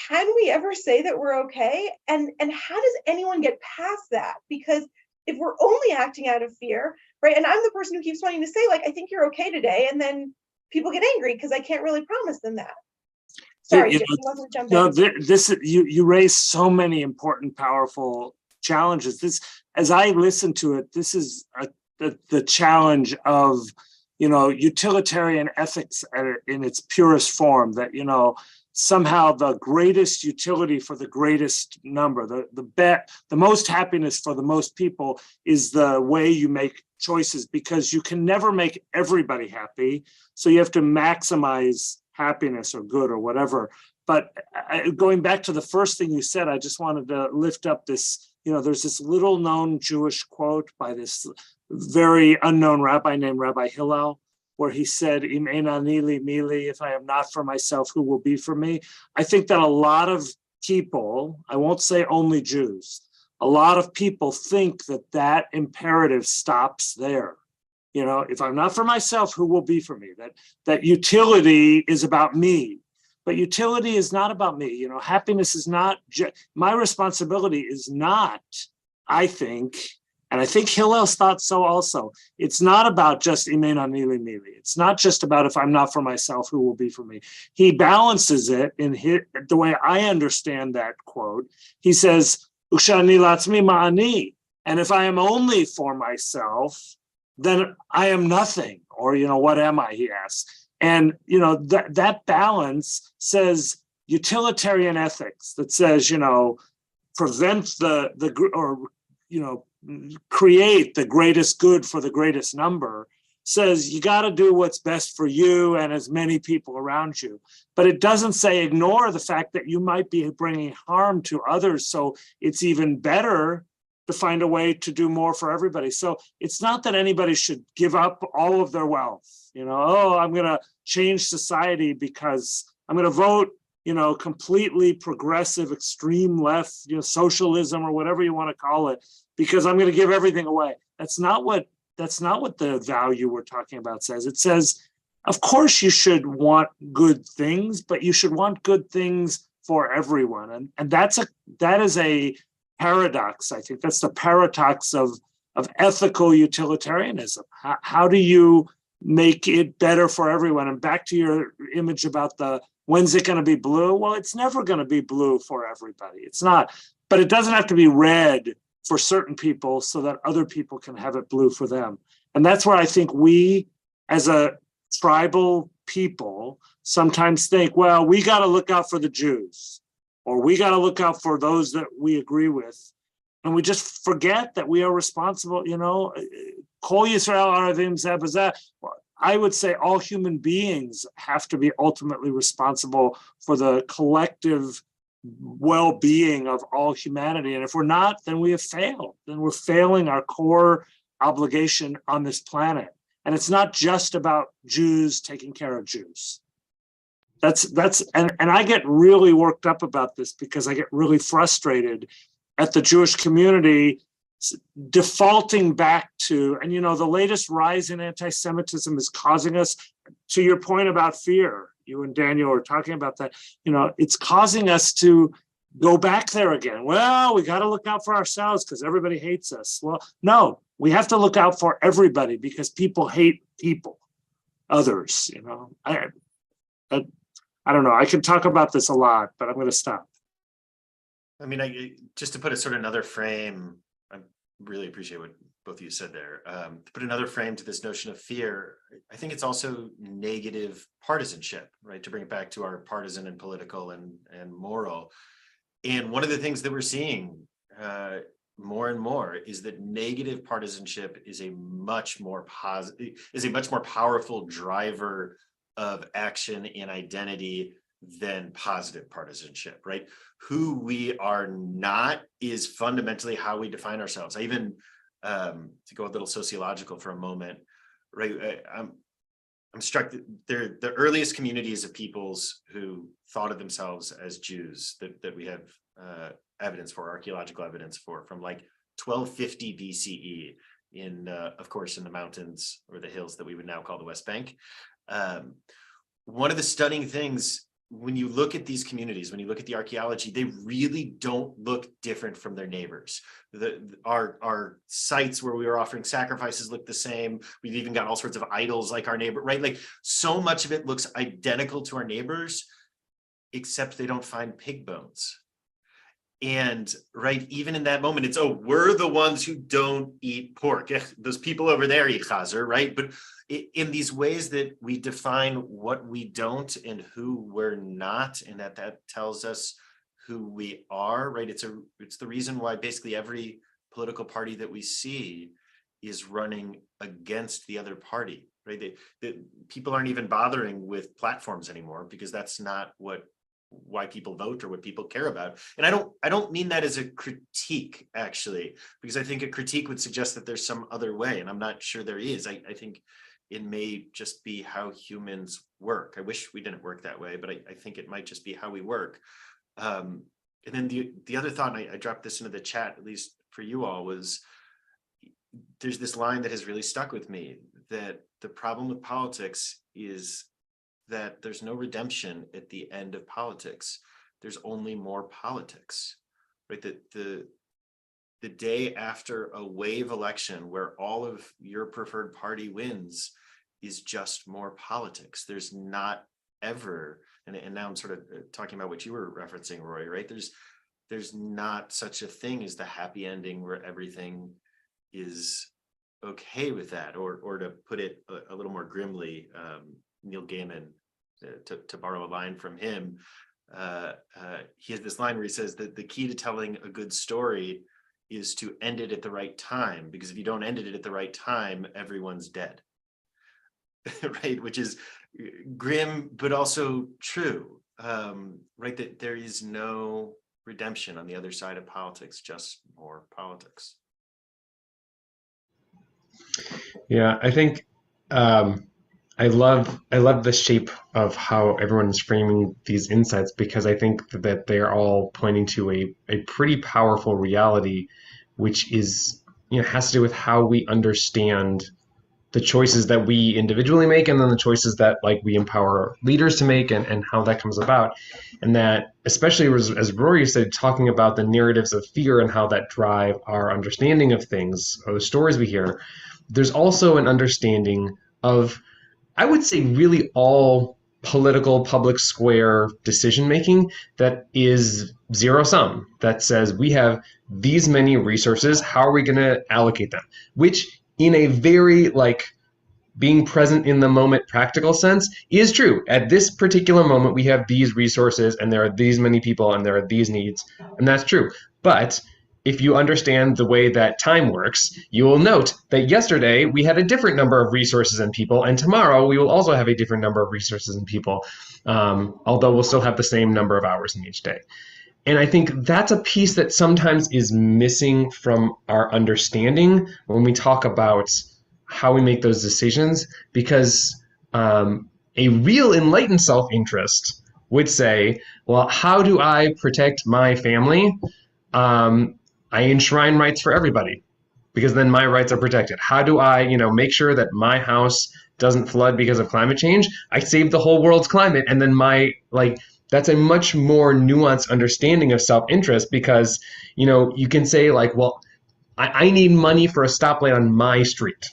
can we ever say that we're okay? And how does anyone get past that? Because if we're only acting out of fear, right? And I'm the person who keeps wanting to say like, I think you're okay today. And then people get angry because I can't really promise them that. Sorry, you wasn't jumping.
No, you raise so many important, powerful challenges. This, as I listen to it, this is the challenge of, you know, utilitarian ethics in its purest form. That, you know, somehow the greatest utility for the greatest number, the most happiness for the most people is the way you make choices, because you can never make everybody happy. So you have to maximize happiness or good or whatever. But going back to the first thing you said, I just wanted to lift up this, you know, there's this little known Jewish quote by this very unknown rabbi named Rabbi Hillel, where he said, Im ein ani li mili, if I am not for myself, who will be for me? I think that a lot of people, I won't say only Jews, a lot of people think that that imperative stops there. You know, if I'm not for myself, who will be for me? That utility is about me, but utility is not about me. You know, happiness is not, my responsibility is not, I think, and I think Hillel's thought so also, it's not about just im ein ani li mili. It's not just about if I'm not for myself, who will be for me. He balances it in the way I understand that quote. He says, ushani latzmi ma'ani. And if I am only for myself, then I am nothing, or, you know, what am I, he asks. And, you know, that balance says utilitarian ethics that says, you know, prevent or create the greatest good for the greatest number, says you got to do what's best for you and as many people around you. But it doesn't say ignore the fact that you might be bringing harm to others. So it's even better to find a way to do more for everybody. So it's not that anybody should give up all of their wealth. Oh, I'm going to change society because I'm going to vote, completely progressive, extreme left, socialism or whatever you want to call it, because I'm going to give everything away. That's not what the value we're talking about says. It says, of course, you should want good things, but you should want good things for everyone. And that is a paradox. I think that's the paradox of ethical utilitarianism. How do you make it better for everyone? And back to your image about when's it going to be blue? Well, it's never going to be blue for everybody. It's not, but it doesn't have to be red for certain people so that other people can have it blue for them. And that's where I think we, as a tribal people, sometimes think, well, we got to look out for the Jews, or we got to look out for those that we agree with. And we just forget that we are responsible, Kol Yisrael Aravim Zeh B'Zeh. I would say all human beings have to be ultimately responsible for the collective well-being of all humanity. And if we're not, then we have failed. Then we're failing our core obligation on this planet. And it's not just about Jews taking care of Jews. And I get really worked up about this because I get really frustrated at the Jewish community defaulting back to, and the latest rise in anti-Semitism is causing us, to your point about fear, you and Daniel are talking about that, it's causing us to go back there again. Well, we got to look out for ourselves because everybody hates us. Well, no, we have to look out for everybody because people hate people, others, I don't know. I can talk about this a lot, but I'm going to stop.
I mean, just to put a sort of another frame, I really appreciate what both of you said there. To put another frame to this notion of fear, I think it's also negative partisanship, right? To bring it back to our partisan and political and moral. And one of the things that we're seeing more and more is that negative partisanship is a much more powerful driver of action and identity than positive partisanship, right? Who we are not is fundamentally how we define ourselves. I even, to go a little sociological for a moment, right? I'm struck that they're the earliest communities of peoples who thought of themselves as Jews that we have evidence for, archaeological evidence for, from like 1250 BCE in, of course, in the mountains or the hills that we would now call the West Bank. One of the stunning things when you look at these communities, when you look at the archaeology, they really don't look different from their neighbors. Our sites where we were offering sacrifices look the same. We've even got all sorts of idols like our neighbor, right? Like so much of it looks identical to our neighbors, except they don't find pig bones. And right, even in that moment, it's, oh, we're the ones who don't eat pork. Those people over there eat chazer, right? But in these ways that we define what we don't and who we're not, and that tells us who we are, right? It's the reason why basically every political party that we see is running against the other party, right? People aren't even bothering with platforms anymore because that's not why people vote or what people care about. And I don't mean that as a critique, actually, because I think a critique would suggest that there's some other way, and I'm not sure there is. I think it may just be how humans work. I wish we didn't work that way, but I think it might just be how we work. And then the other thought, and I dropped this into the chat, at least for you all, was there's this line that has really stuck with me, that the problem with politics is that there's no redemption at the end of politics. There's only more politics, right? That the day after a wave election where all of your preferred party wins is just more politics. There's not ever, and now I'm sort of talking about what you were referencing, Roy, right? There's not such a thing as the happy ending where everything is okay with that, or to put it a little more grimly, Neil Gaiman, to borrow a line from him, he has this line where he says that the key to telling a good story is to end it at the right time, because if you don't end it at the right time, everyone's dead. Right? Which is grim, but also true. Right? That there is no redemption on the other side of politics, just more politics.
Yeah, I think I love the shape of how everyone is framing these insights, because I think that they're all pointing to a pretty powerful reality, which is, has to do with how we understand the choices that we individually make, and then the choices that like we empower leaders to make, and how that comes about. And that, especially as Rory said, talking about the narratives of fear and how that drive our understanding of things or the stories we hear, there's also an understanding of, I would say, really all political public square decision making that is zero sum, that says we have these many resources, how are we going to allocate them, which in a very like being present in the moment practical sense is true. At this particular moment we have these resources and there are these many people and there are these needs, and that's true. But if you understand the way that time works, you will note that yesterday we had a different number of resources and people, and tomorrow we will also have a different number of resources and people, although we'll still have the same number of hours in each day. And I think that's a piece that sometimes is missing from our understanding when we talk about how we make those decisions, because a real enlightened self-interest would say, well, how do I protect my family? I enshrine rights for everybody, because then my rights are protected. How do I, make sure that my house doesn't flood because of climate change? I save the whole world's climate, and then that's a much more nuanced understanding of self-interest, because, you can say like, well, I need money for a stoplight on my street.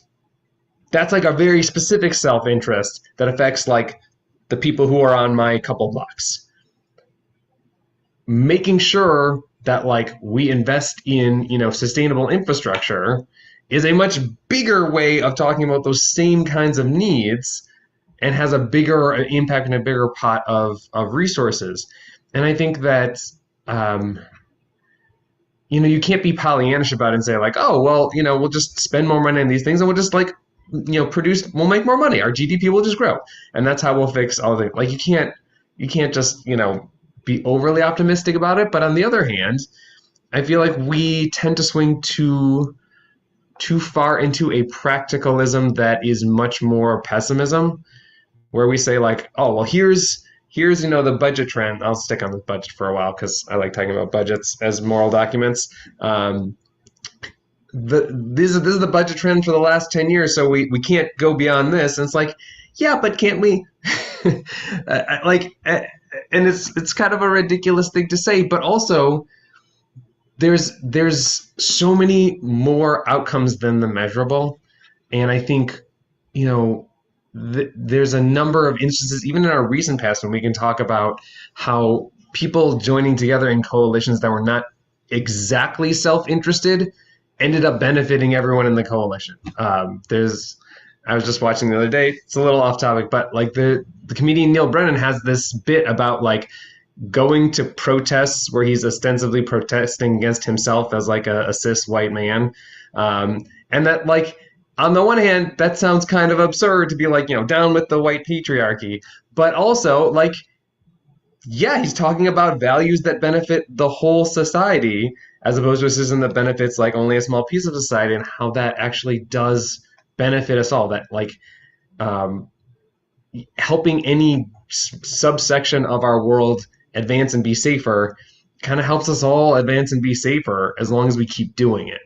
That's like a very specific self-interest that affects like the people who are on my couple blocks. Making sure that like we invest in, sustainable infrastructure is a much bigger way of talking about those same kinds of needs, and has a bigger impact and a bigger pot of resources. And I think that, you can't be Pollyannish about it and say like, oh, well, we'll just spend more money on these things and we'll just like, we'll make more money. Our GDP will just grow. And that's how we'll fix all the, like, you can't just, be overly optimistic about it. But on the other hand, I feel like we tend to swing too far into a practicalism that is much more pessimism, where we say like, oh, well, here's the budget trend. I'll stick on the budget for a while because I like talking about budgets as moral documents. This is the budget trend for the last 10 years, so we can't go beyond this. And it's like, yeah, but can't we? And it's kind of a ridiculous thing to say, but also there's so many more outcomes than the measurable. And I think, there's a number of instances, even in our recent past, when we can talk about how people joining together in coalitions that were not exactly self-interested ended up benefiting everyone in the coalition. I was just watching the other day, it's a little off topic, but like the comedian Neil Brennan has this bit about like going to protests where he's ostensibly protesting against himself as like a cis white man. And that like, on the one hand, that sounds kind of absurd to be like, down with the white patriarchy, but also like, yeah, he's talking about values that benefit the whole society, as opposed to a system that benefits like only a small piece of society, and how that actually does benefit us all. That like helping any subsection of our world advance and be safer kind of helps us all advance and be safer, as long as we keep doing it.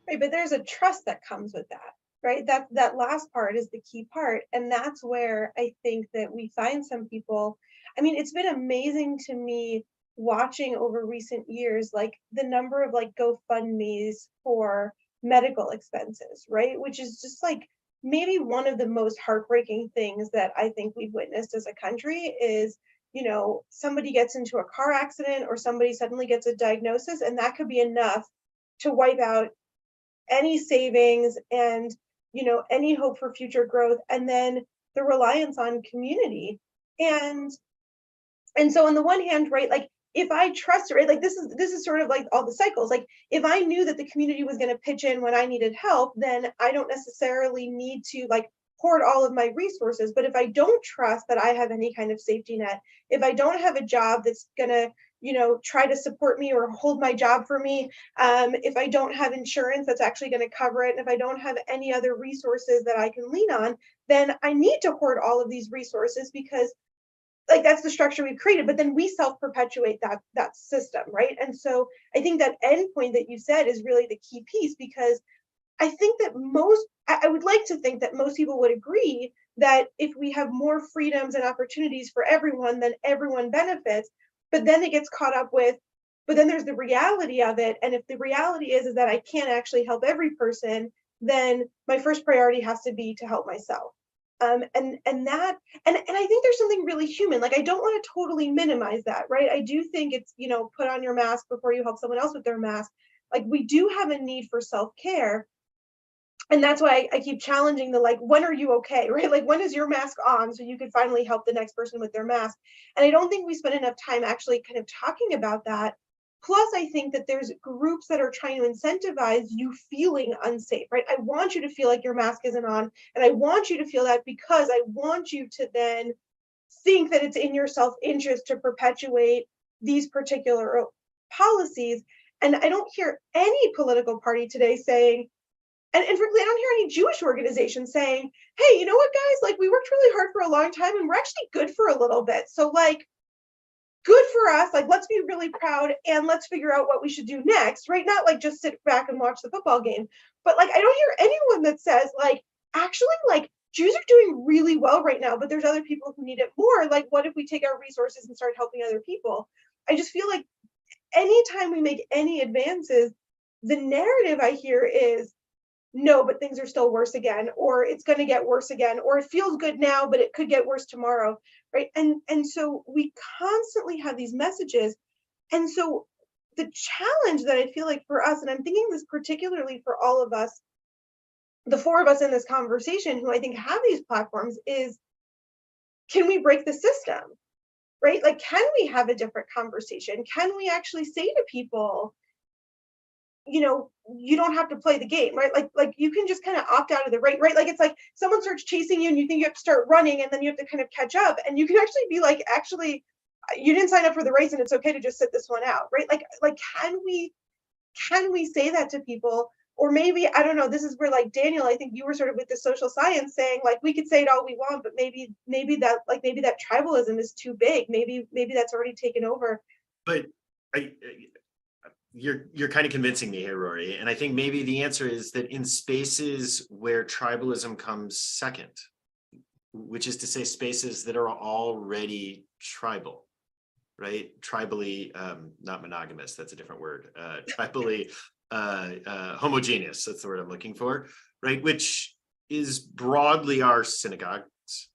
Right, but there's a trust that comes with that, right? That last part is the key part. And that's where I think that we find some people, I mean, it's been amazing to me watching over recent years, like the number of like GoFundMe's for medical expenses, right? Which is just like maybe one of the most heartbreaking things that I think we've witnessed as a country is, somebody gets into a car accident or somebody suddenly gets a diagnosis, and that could be enough to wipe out any savings and, any hope for future growth. And then the reliance on community. And so on the one hand, right, like if I trust, right, like this is sort of like all the cycles. Like if I knew that the community was going to pitch in when I needed help, then I don't necessarily need to like hoard all of my resources. But if I don't trust that I have any kind of safety net, if I don't have a job that's going to, you know, try to support me or hold my job for me, if I don't have insurance that's actually going to cover it, and if I don't have any other resources that I can lean on, then I need to hoard all of these resources because like that's the structure we've created, but then we self-perpetuate that system, right? And so I think that endpoint that you said is really the key piece, because I think that I would like to think that most people would agree that if we have more freedoms and opportunities for everyone, then everyone benefits. But then it gets caught up with, but then there's the reality of it. And if the reality is that I can't actually help every person, then my first priority has to be to help myself. And I think there's something really human. Like I don't want to totally minimize that, right? I do think it's, you know, put on your mask before you help someone else with their mask. Like we do have a need for self-care. And that's why I keep challenging the, like, when are you okay, right? Like when is your mask on so you can finally help the next person with their mask? And I don't think we spend enough time actually kind of talking about that. Plus, I think that there's groups that are trying to incentivize you feeling unsafe, right? I want you to feel like your mask isn't on, and I want you to feel that because I want you to then think that it's in your self-interest to perpetuate these particular policies. And I don't hear any political party today saying, and frankly, I don't hear any Jewish organization saying, hey, you know what, guys, like we worked really hard for a long time and we're actually good for a little bit. So like, good for us, like let's be really proud and let's figure out what we should do next, right? Not like just sit back and watch the football game, but like I don't hear anyone that says like, actually, like Jews are doing really well right now, but there's other people who need it more. Like what if we take our resources and start helping other people? I just feel like anytime we make any advances, the narrative I hear is, no, but things are still worse again, or it's going to get worse again, or it feels good now, but it could get worse tomorrow, right? And so we constantly have these messages. And so the challenge that I feel like for us, and I'm thinking this particularly for all of us, the four of us in this conversation who I think have these platforms, is can we break the system, right? Like, can we have a different conversation? Can we actually say to people, you know, you don't have to play the game, right? Like you can just kind of opt out of the race, right? Like it's like someone starts chasing you and you think you have to start running and then you have to kind of catch up, and you can actually be like, actually, you didn't sign up for the race and it's okay to just sit this one out, right? Like can we say that to people? Or maybe, I don't know, this is where like Daniel, I think you were sort of with the social science saying like we could say it all we want, but maybe that tribalism is too big. Maybe that's already taken over.
But you're kind of convincing me here, Rory. And I think maybe the answer is that in spaces where tribalism comes second, which is to say spaces that are already tribal, right? Tribally, not monogamous, that's a different word. Tribally homogeneous, that's the word I'm looking for, right? Which is broadly our synagogues,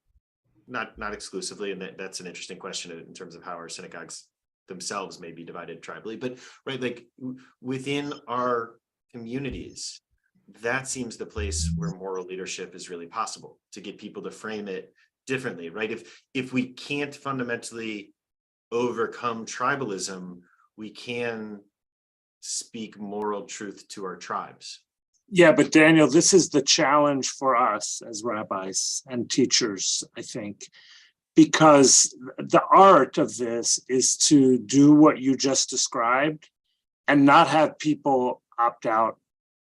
not exclusively. And that's an interesting question in terms of how our synagogues themselves may be divided tribally, but right, like within our communities, that seems the place where moral leadership is really possible, to get people to frame it differently, right? If we can't fundamentally overcome tribalism, we can speak moral truth to our tribes.
Yeah, but Daniel, this is the challenge for us as rabbis and teachers, I think, because the art of this is to do what you just described and not have people opt out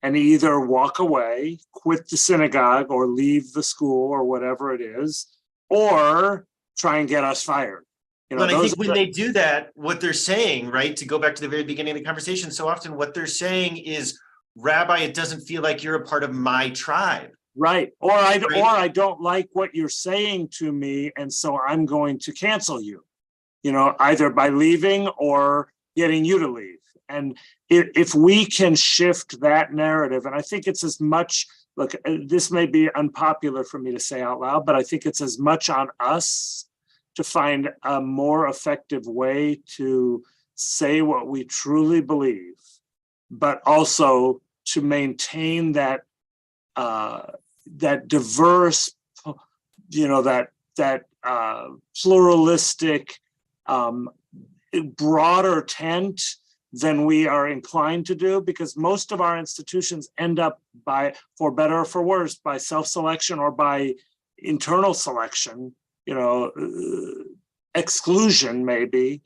and either walk away, quit the synagogue, or leave the school or whatever it is, or try and get us fired. You know,
but I think when they do that, what they're saying, right, to go back to the very beginning of the conversation, so often what they're saying is, Rabbi, it doesn't feel like you're a part of my tribe.
Right. Or I don't like what you're saying to me, and so I'm going to cancel you, you know, either by leaving or getting you to leave. And if we can shift that narrative, and I think it's as much, look, this may be unpopular for me to say out loud, but I think it's as much on us to find a more effective way to say what we truly believe, but also to maintain that that diverse, you know, that pluralistic broader tent than we are inclined to do, because most of our institutions end up by, for better or for worse, by self-selection or by internal selection, exclusion maybe.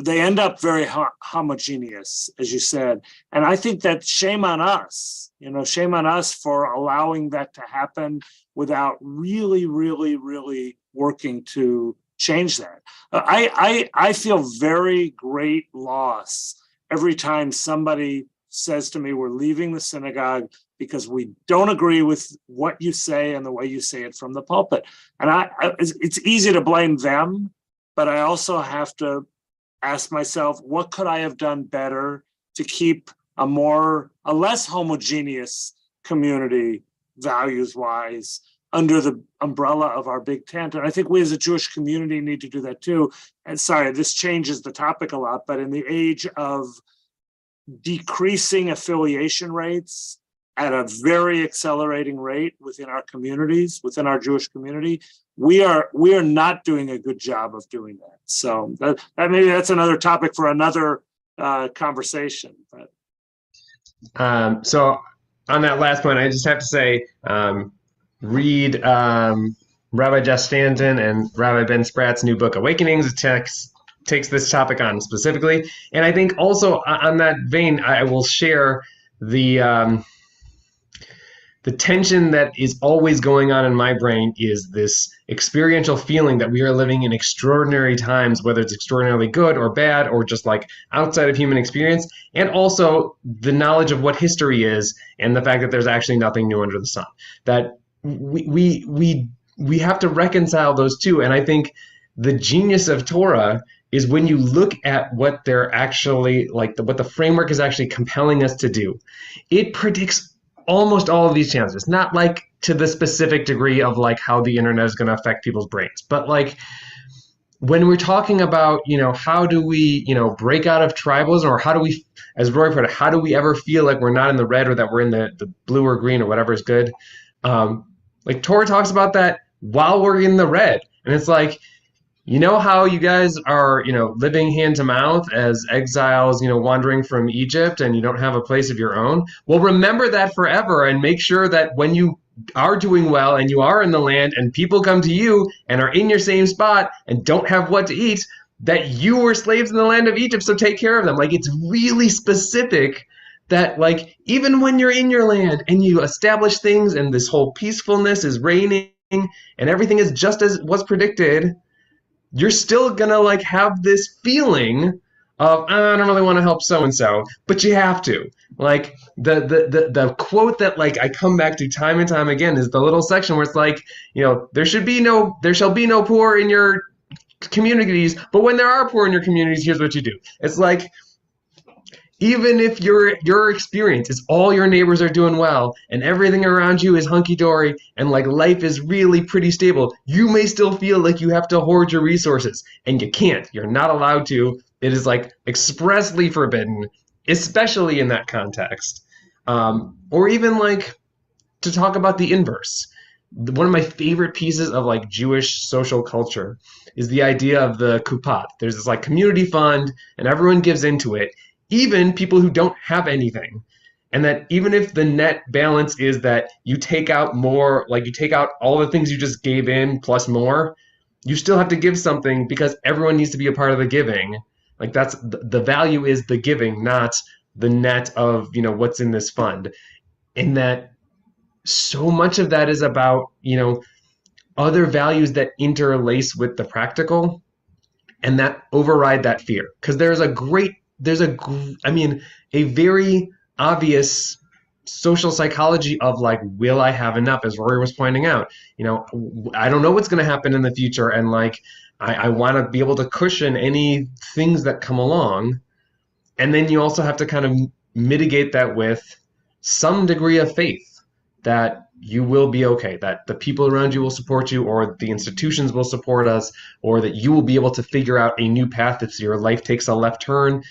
They end up very homogeneous, as you said. And I think that shame on us, shame on us for allowing that to happen without really, really, really working to change that. I feel very great loss every time somebody says to me, we're leaving the synagogue because we don't agree with what you say and the way you say it from the pulpit. And it's easy to blame them, but I also have to ask myself, what could I have done better to keep a less homogeneous community values-wise under the umbrella of our big tent? And I think we as a Jewish community need to do that too. And sorry, this changes the topic a lot, but in the age of decreasing affiliation rates at a very accelerating rate within our communities, within our Jewish community, we are not doing a good job of doing that. So that maybe that's another topic for another conversation. But
so on that last point, I just have to say, read Rabbi Jeff Stanton and Rabbi Ben Spratt's new book, Awakenings. It takes this topic on specifically. And I think also on that vein, I will share the tension that is always going on in my brain is this experiential feeling that we are living in extraordinary times, whether it's extraordinarily good or bad or just like outside of human experience, and also the knowledge of what history is and the fact that there's actually nothing new under the sun. That we have to reconcile those two. And I think the genius of Torah is when you look at what they're actually like, what the framework is actually compelling us to do. It predicts almost all of these challenges, not like to the specific degree of like how the internet is going to affect people's brains, but like when we're talking about, how do we, break out of tribalism, or how do we, as Roy put it, how do we ever feel like we're not in the red or that we're in the blue or green or whatever is good? Like Torah talks about that while we're in the red. And it's like, how you guys are, living hand to mouth as exiles, wandering from Egypt, and you don't have a place of your own? Well, remember that forever and make sure that when you are doing well and you are in the land and people come to you and are in your same spot and don't have what to eat, that you were slaves in the land of Egypt, so take care of them. Like, it's really specific that, like, even when you're in your land and you establish things and this whole peacefulness is reigning and everything is just as was predicted, you're still gonna like have this feeling of, I don't really want to help so-and-so, but you have to. Like the quote that like I come back to time and time again is the little section where it's like, there shall be no poor in your communities, but when there are poor in your communities, here's what you do. It's like, even if your experience is all your neighbors are doing well and everything around you is hunky-dory and like life is really pretty stable, you may still feel like you have to hoard your resources, and you can't. You're not allowed to. It is like expressly forbidden, especially in that context. Or even like to talk about the inverse. One of my favorite pieces of like Jewish social culture is the idea of the kupat. There's this like community fund and everyone gives into it, even people who don't have anything. And that even if the net balance is that you take out more, like you take out all the things you just gave in plus more, you still have to give something because everyone needs to be a part of the giving. Like that's the value is the giving, not the net of, what's in this fund. And that so much of that is about, other values that interlace with the practical and that override that fear. Because there's a very obvious social psychology of like, will I have enough, as Rory was pointing out. I don't know what's going to happen in the future, and like I want to be able to cushion any things that come along. And then you also have to kind of mitigate that with some degree of faith that you will be okay, that the people around you will support you, or the institutions will support us, or that you will be able to figure out a new path if your life takes a left turn.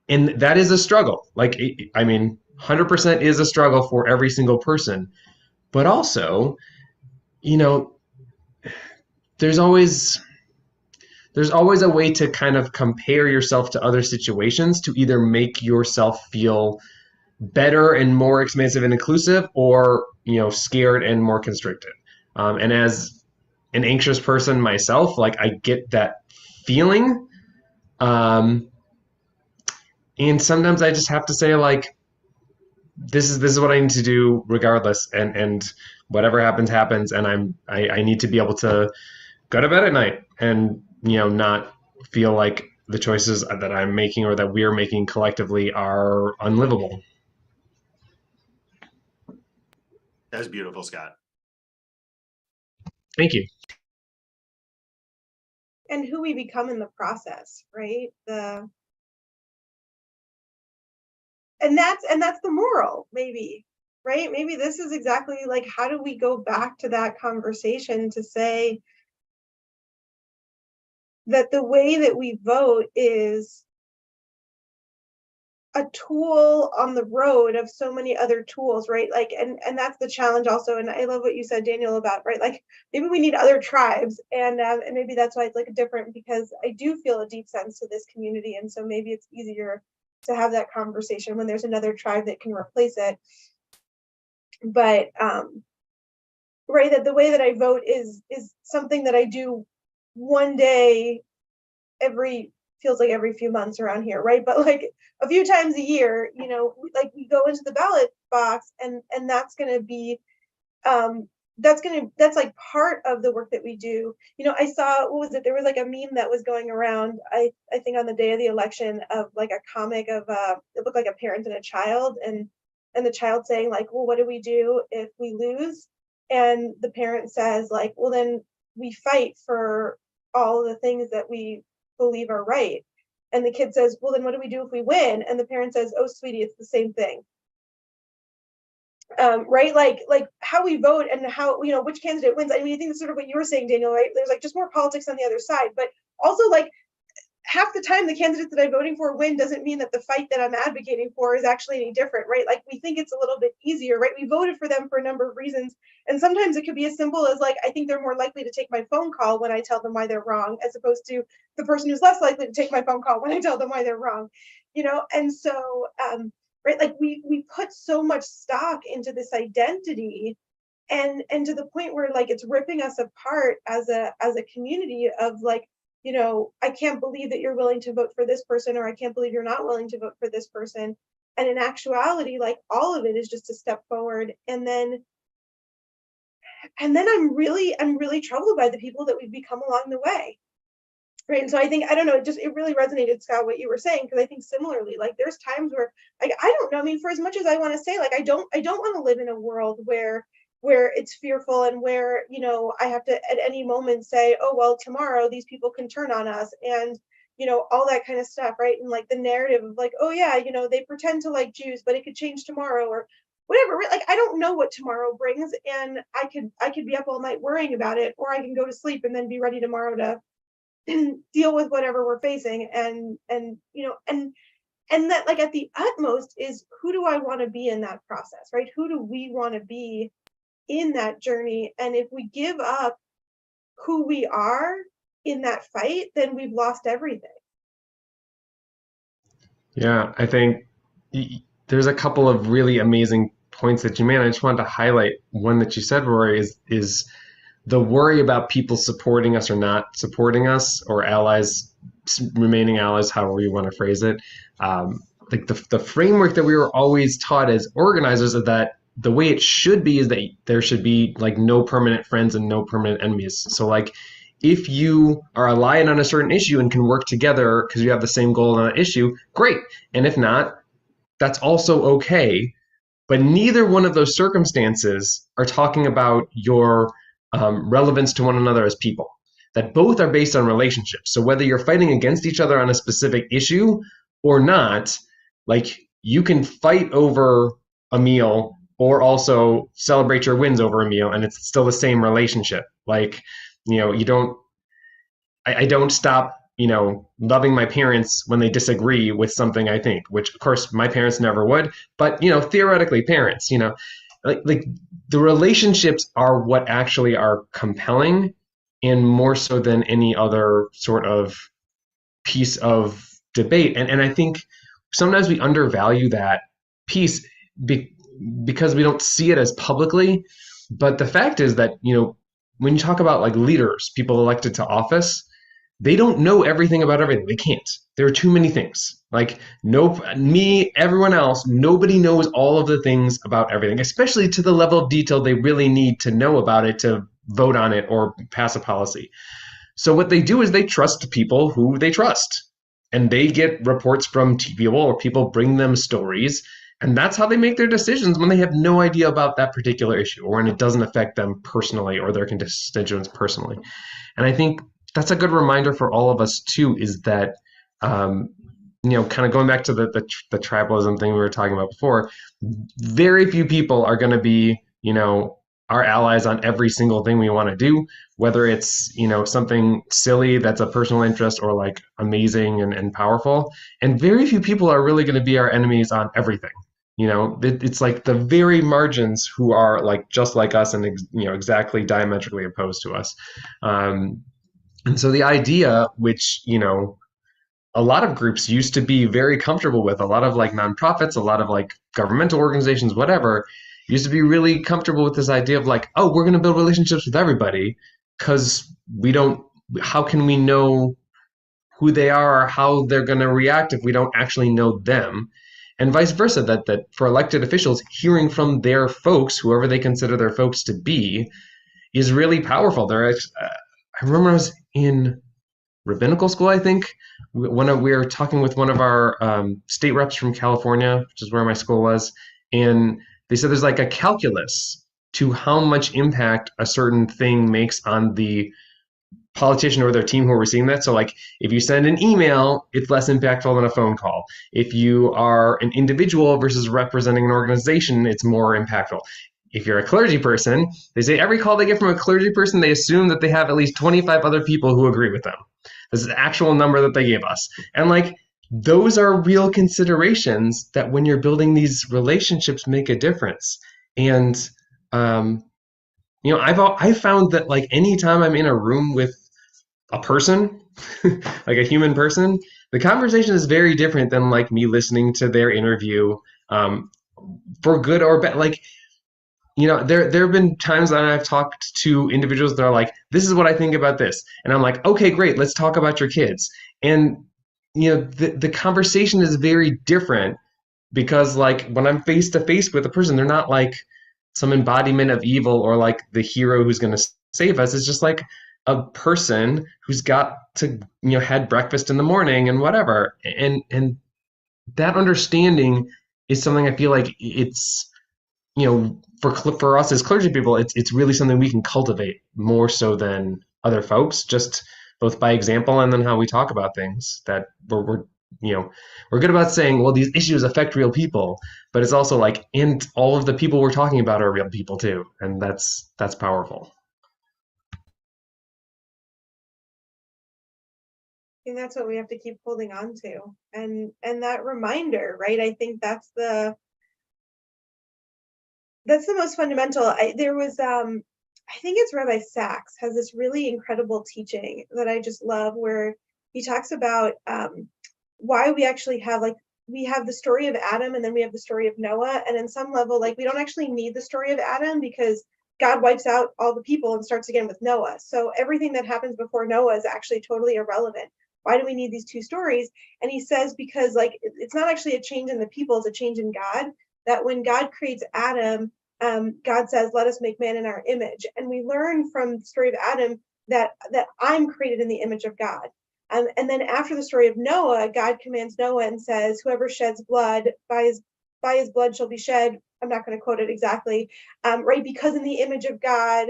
And that is a struggle. Like, 100% is a struggle for every single person. But also, there's always there's always a way to kind of compare yourself to other situations to either make yourself feel better and more expansive and inclusive, or scared and more constricted. And as an anxious person myself, like I get that feeling. And sometimes I just have to say, like, this is what I need to do regardless, and whatever happens, and I need to be able to go to bed at night and not feel like the choices that I'm making or that we're making collectively are unlivable.
That's beautiful, Scott.
Thank you.
And who we become in the process, right? And that's the moral, maybe, right? Maybe this is exactly like, how do we go back to that conversation to say that the way that we vote is a tool on the road of so many other tools, right? Like, and that's the challenge also. And I love what you said, Daniel, about, right? Like, maybe we need other tribes, and maybe that's why it's like different, because I do feel a deep sense to this community, and so maybe it's easier to have that conversation when there's another tribe that can replace it. But right, that the way that I vote is something that I do one day feels like every few months around here, right? But like a few times a year, like we go into the ballot box, and that's going to be that's like part of the work that we do. I saw, what was it? There was like a meme that was going around, I think on the day of the election, of like a comic of it looked like a parent and a child, and the child saying like, well, what do we do if we lose? And the parent says like, well, then we fight for all the things that we believe are right. And the kid says, well, then what do we do if we win? And the parent says, oh, sweetie, it's the same thing. Right? Like how we vote and how, which candidate wins. I mean, I think that's sort of what you were saying, Daniel, right? There's like just more politics on the other side, but also like half the time the candidates that I'm voting for win doesn't mean that the fight that I'm advocating for is actually any different, right? Like, we think it's a little bit easier, right? We voted for them for a number of reasons. And sometimes it could be as simple as like, I think they're more likely to take my phone call when I tell them why they're wrong, as opposed to the person who's less likely to take my phone call when I tell them why they're wrong, And so, right, like we put so much stock into this identity, and to the point where like it's ripping us apart as a community of like, I can't believe that you're willing to vote for this person, or I can't believe you're not willing to vote for this person. And in actuality, like all of it is just a step forward. And then I'm really troubled by the people that we've become along the way. Right. And so I think, I don't know, it really resonated, Scott, what you were saying, because I think similarly, like there's times where, like, I don't know, I mean, for as much as I want to say, like, I don't want to live in a world where it's fearful, and where, I have to at any moment say, oh, well, tomorrow these people can turn on us, and, all that kind of stuff. Right. And like the narrative of like, oh yeah, they pretend to like Jews, but it could change tomorrow, or whatever. Right? Like, I don't know what tomorrow brings, and I could be up all night worrying about it, or I can go to sleep and then be ready tomorrow to deal with whatever we're facing. And that, like, at the utmost is, who do I want to be in that process, right? Who do we want to be in that journey? And if we give up who we are in that fight, then we've lost everything.
Yeah, I think there's a couple of really amazing points that you made. I just wanted to highlight one that you said, Rory, is the worry about people supporting us or not supporting us, or allies remaining allies, however you want to phrase it. Like the framework that we were always taught as organizers, is that the way it should be is that there should be like no permanent friends and no permanent enemies. So like, if you are aligned on a certain issue and can work together because you have the same goal on that issue, great. And if not, that's also okay. But neither one of those circumstances are talking about your relevance to one another as people. That both are based on relationships. So whether you're fighting against each other on a specific issue or not, like, you can fight over a meal or also celebrate your wins over a meal, and it's still the same relationship. Like, I don't stop, loving my parents when they disagree with something I think, which of course my parents never would, but, theoretically parents, like the relationships are what actually are compelling. and more so than any other sort of piece of debate. And I think sometimes we undervalue that piece be, because we don't see it as publicly. But the fact is that, when you talk about like leaders, people elected to office, they don't know everything about everything. They can't. There are too many things. Like me, everyone else, nobody knows all of the things about everything, especially to the level of detail they really need to know about it to vote on it or pass a policy. So what they do is they trust people who they trust. And they get reports from people, or people bring them stories. And that's how they make their decisions when they have no idea about that particular issue, or when it doesn't affect them personally or their constituents personally. And I think that's a good reminder for all of us too, is that, kind of going back to the tribalism thing we were talking about before, very few people are going to be, our allies on every single thing we want to do, whether it's, something silly that's a personal interest or like amazing and powerful. And very few people are really going to be our enemies on everything. It's like the very margins who are like just like us and exactly diametrically opposed to us. And so the idea, which a lot of groups used to be very comfortable with, a lot of like nonprofits, a lot of like governmental organizations, whatever, used to be really comfortable with this idea of like, oh, we're going to build relationships with everybody because how can we know who they are or how they're going to react if we don't actually know them? And vice versa, that for elected officials, hearing from their folks, whoever they consider their folks to be, is really powerful. I remember I was in rabbinical school, I think, when we were talking with one of our state reps from California, which is where my school was, and they said there's like a calculus to how much impact a certain thing makes on the politician or their team who are receiving that. So like if you send an email, it's less impactful than a phone call. If you are an individual versus representing an organization, it's more impactful. If you're a clergy person, they say every call they get from a clergy person, they assume that they have at least 25 other people who agree with them. This is the actual number that they gave us. And like, those are real considerations that when you're building these relationships make a difference. And, I've found that like anytime I'm in a room with a person, like a human person, the conversation is very different than like me listening to their interview, for good or bad. Like, there have been times that I've talked to individuals that are like, this is what I think about this. And I'm like, okay, great, let's talk about your kids. And, the conversation is very different because like when I'm face to face with a person, they're not like some embodiment of evil or like the hero who's going to save us. It's just like a person who's got to, had breakfast in the morning and whatever. And that understanding is something I feel like it's, for us as clergy people, it's really something we can cultivate more so than other folks, just both by example and then how we talk about things. That we're good about saying, well, these issues affect real people, but it's also like, and all of the people we're talking about are real people too, and that's powerful.
And that's what we have to keep holding on to, and that reminder, right? I think that's the most fundamental. There was I think it's Rabbi Sachs has this really incredible teaching that I just love, where he talks about why we actually have we have the story of Adam and then we have the story of Noah, and in some level, like, we don't actually need the story of Adam because God wipes out all the people and starts again with Noah. So everything that happens before Noah is actually totally irrelevant. Why do we need these two stories? And he says, because like it's not actually a change in the people, it's a change in God. That when God creates Adam, God says, let us make man in our image. And we learn from the story of Adam that I'm created in the image of God. And then after the story of Noah, God commands Noah and says, whoever sheds blood, by his blood shall be shed. I'm not going to quote it exactly, right? Because in the image of God,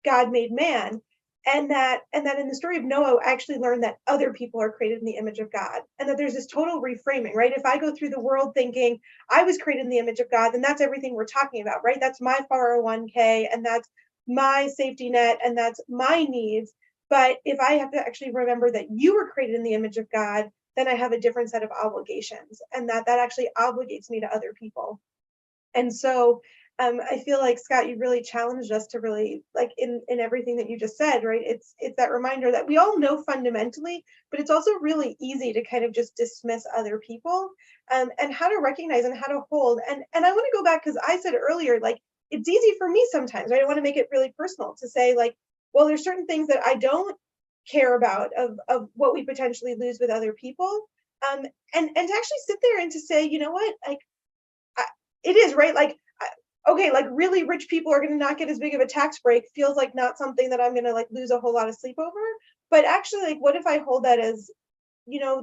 God made man. And that in the story of Noah, I actually learned that other people are created in the image of God, and that there's this total reframing, right? If I go through the world thinking I was created in the image of God, then that's everything we're talking about, right? That's my 401k, and that's my safety net, and that's my needs. But if I have to actually remember that you were created in the image of God, then I have a different set of obligations, and that actually obligates me to other people. And so I feel like, Scott, you really challenged us to really, like, in everything that you just said, right? It's that reminder that we all know fundamentally, but it's also really easy to kind of just dismiss other people, and how to recognize and how to hold. And I want to go back, because I said earlier, like, it's easy for me sometimes, right? I want to make it really personal to say, like, well, there's certain things that I don't care about of what we potentially lose with other people. And to actually sit there and to say, you know what, like, it is right. Like, okay, like, really rich people are going to not get as big of a tax break feels like not something that I'm going to, like, lose a whole lot of sleep over. But actually, like, what if I hold that as,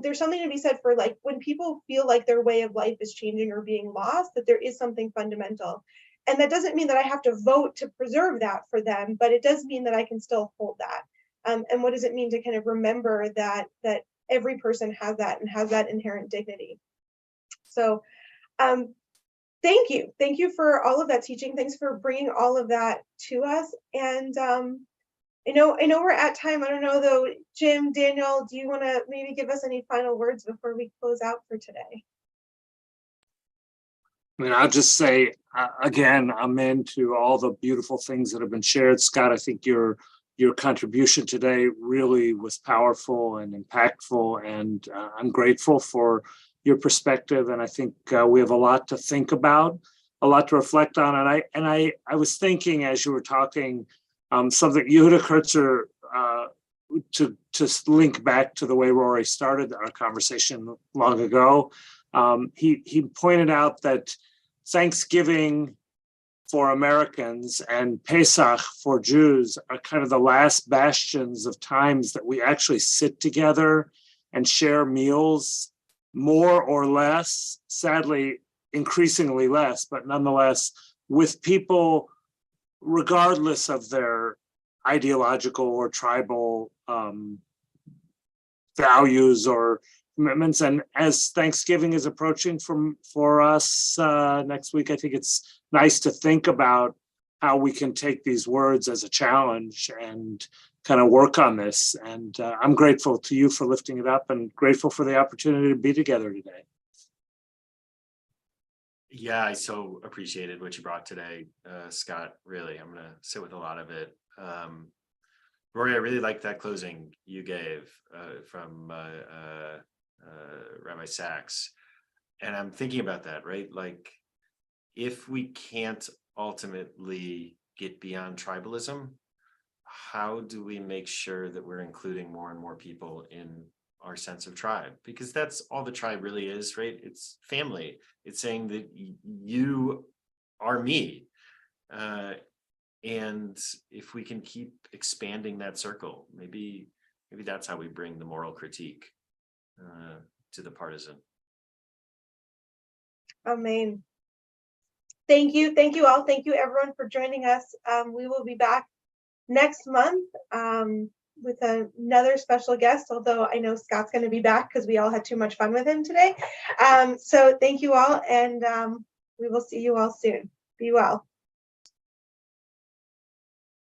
there's something to be said for, like, when people feel like their way of life is changing or being lost, that there is something fundamental. And that doesn't mean that I have to vote to preserve that for them, but it does mean that I can still hold that. And what does it mean to kind of remember that every person has that and has that inherent dignity? So, thank you for all of that teaching. Thanks for bringing all of that to us. And I know we're at time. I don't know though, Jim, Daniel, do you want to maybe give us any final words before we close out for today?
I mean, I'll just say, again, amen to all the beautiful things that have been shared. Scott, I think your contribution today really was powerful and impactful, and I'm grateful for your perspective. And I think we have a lot to think about, a lot to reflect on. And I was thinking as you were talking, something Yehuda Kurtzer, to link back to the way Rory started our conversation long ago. He pointed out that Thanksgiving for Americans and Pesach for Jews are kind of the last bastions of times that we actually sit together and share meals, more or less, sadly, increasingly less, but nonetheless, with people, regardless of their ideological or tribal values or commitments. And as Thanksgiving is approaching for us next week, I think it's nice to think about how we can take these words as a challenge and kind of work on this. And I'm grateful to you for lifting it up and grateful for the opportunity to be together today.
Yeah, I so appreciated what you brought today, Scott. Really, I'm going to sit with a lot of it. Rory, I really liked that closing you gave from Rabbi Sachs. And I'm thinking about that, right? Like, if we can't ultimately get beyond tribalism, how do we make sure that we're including more and more people in our sense of tribe? Because that's all the tribe really is, right? It's family. It's saying that you are me. And if we can keep expanding that circle, maybe that's how we bring the moral critique to the partisan.
Amen. Thank you all. Thank you everyone for joining us. We will be back next month with another special guest, although I know Scott's going to be back because we all had too much fun with him today. So thank you all, and we will see you all soon. Be well.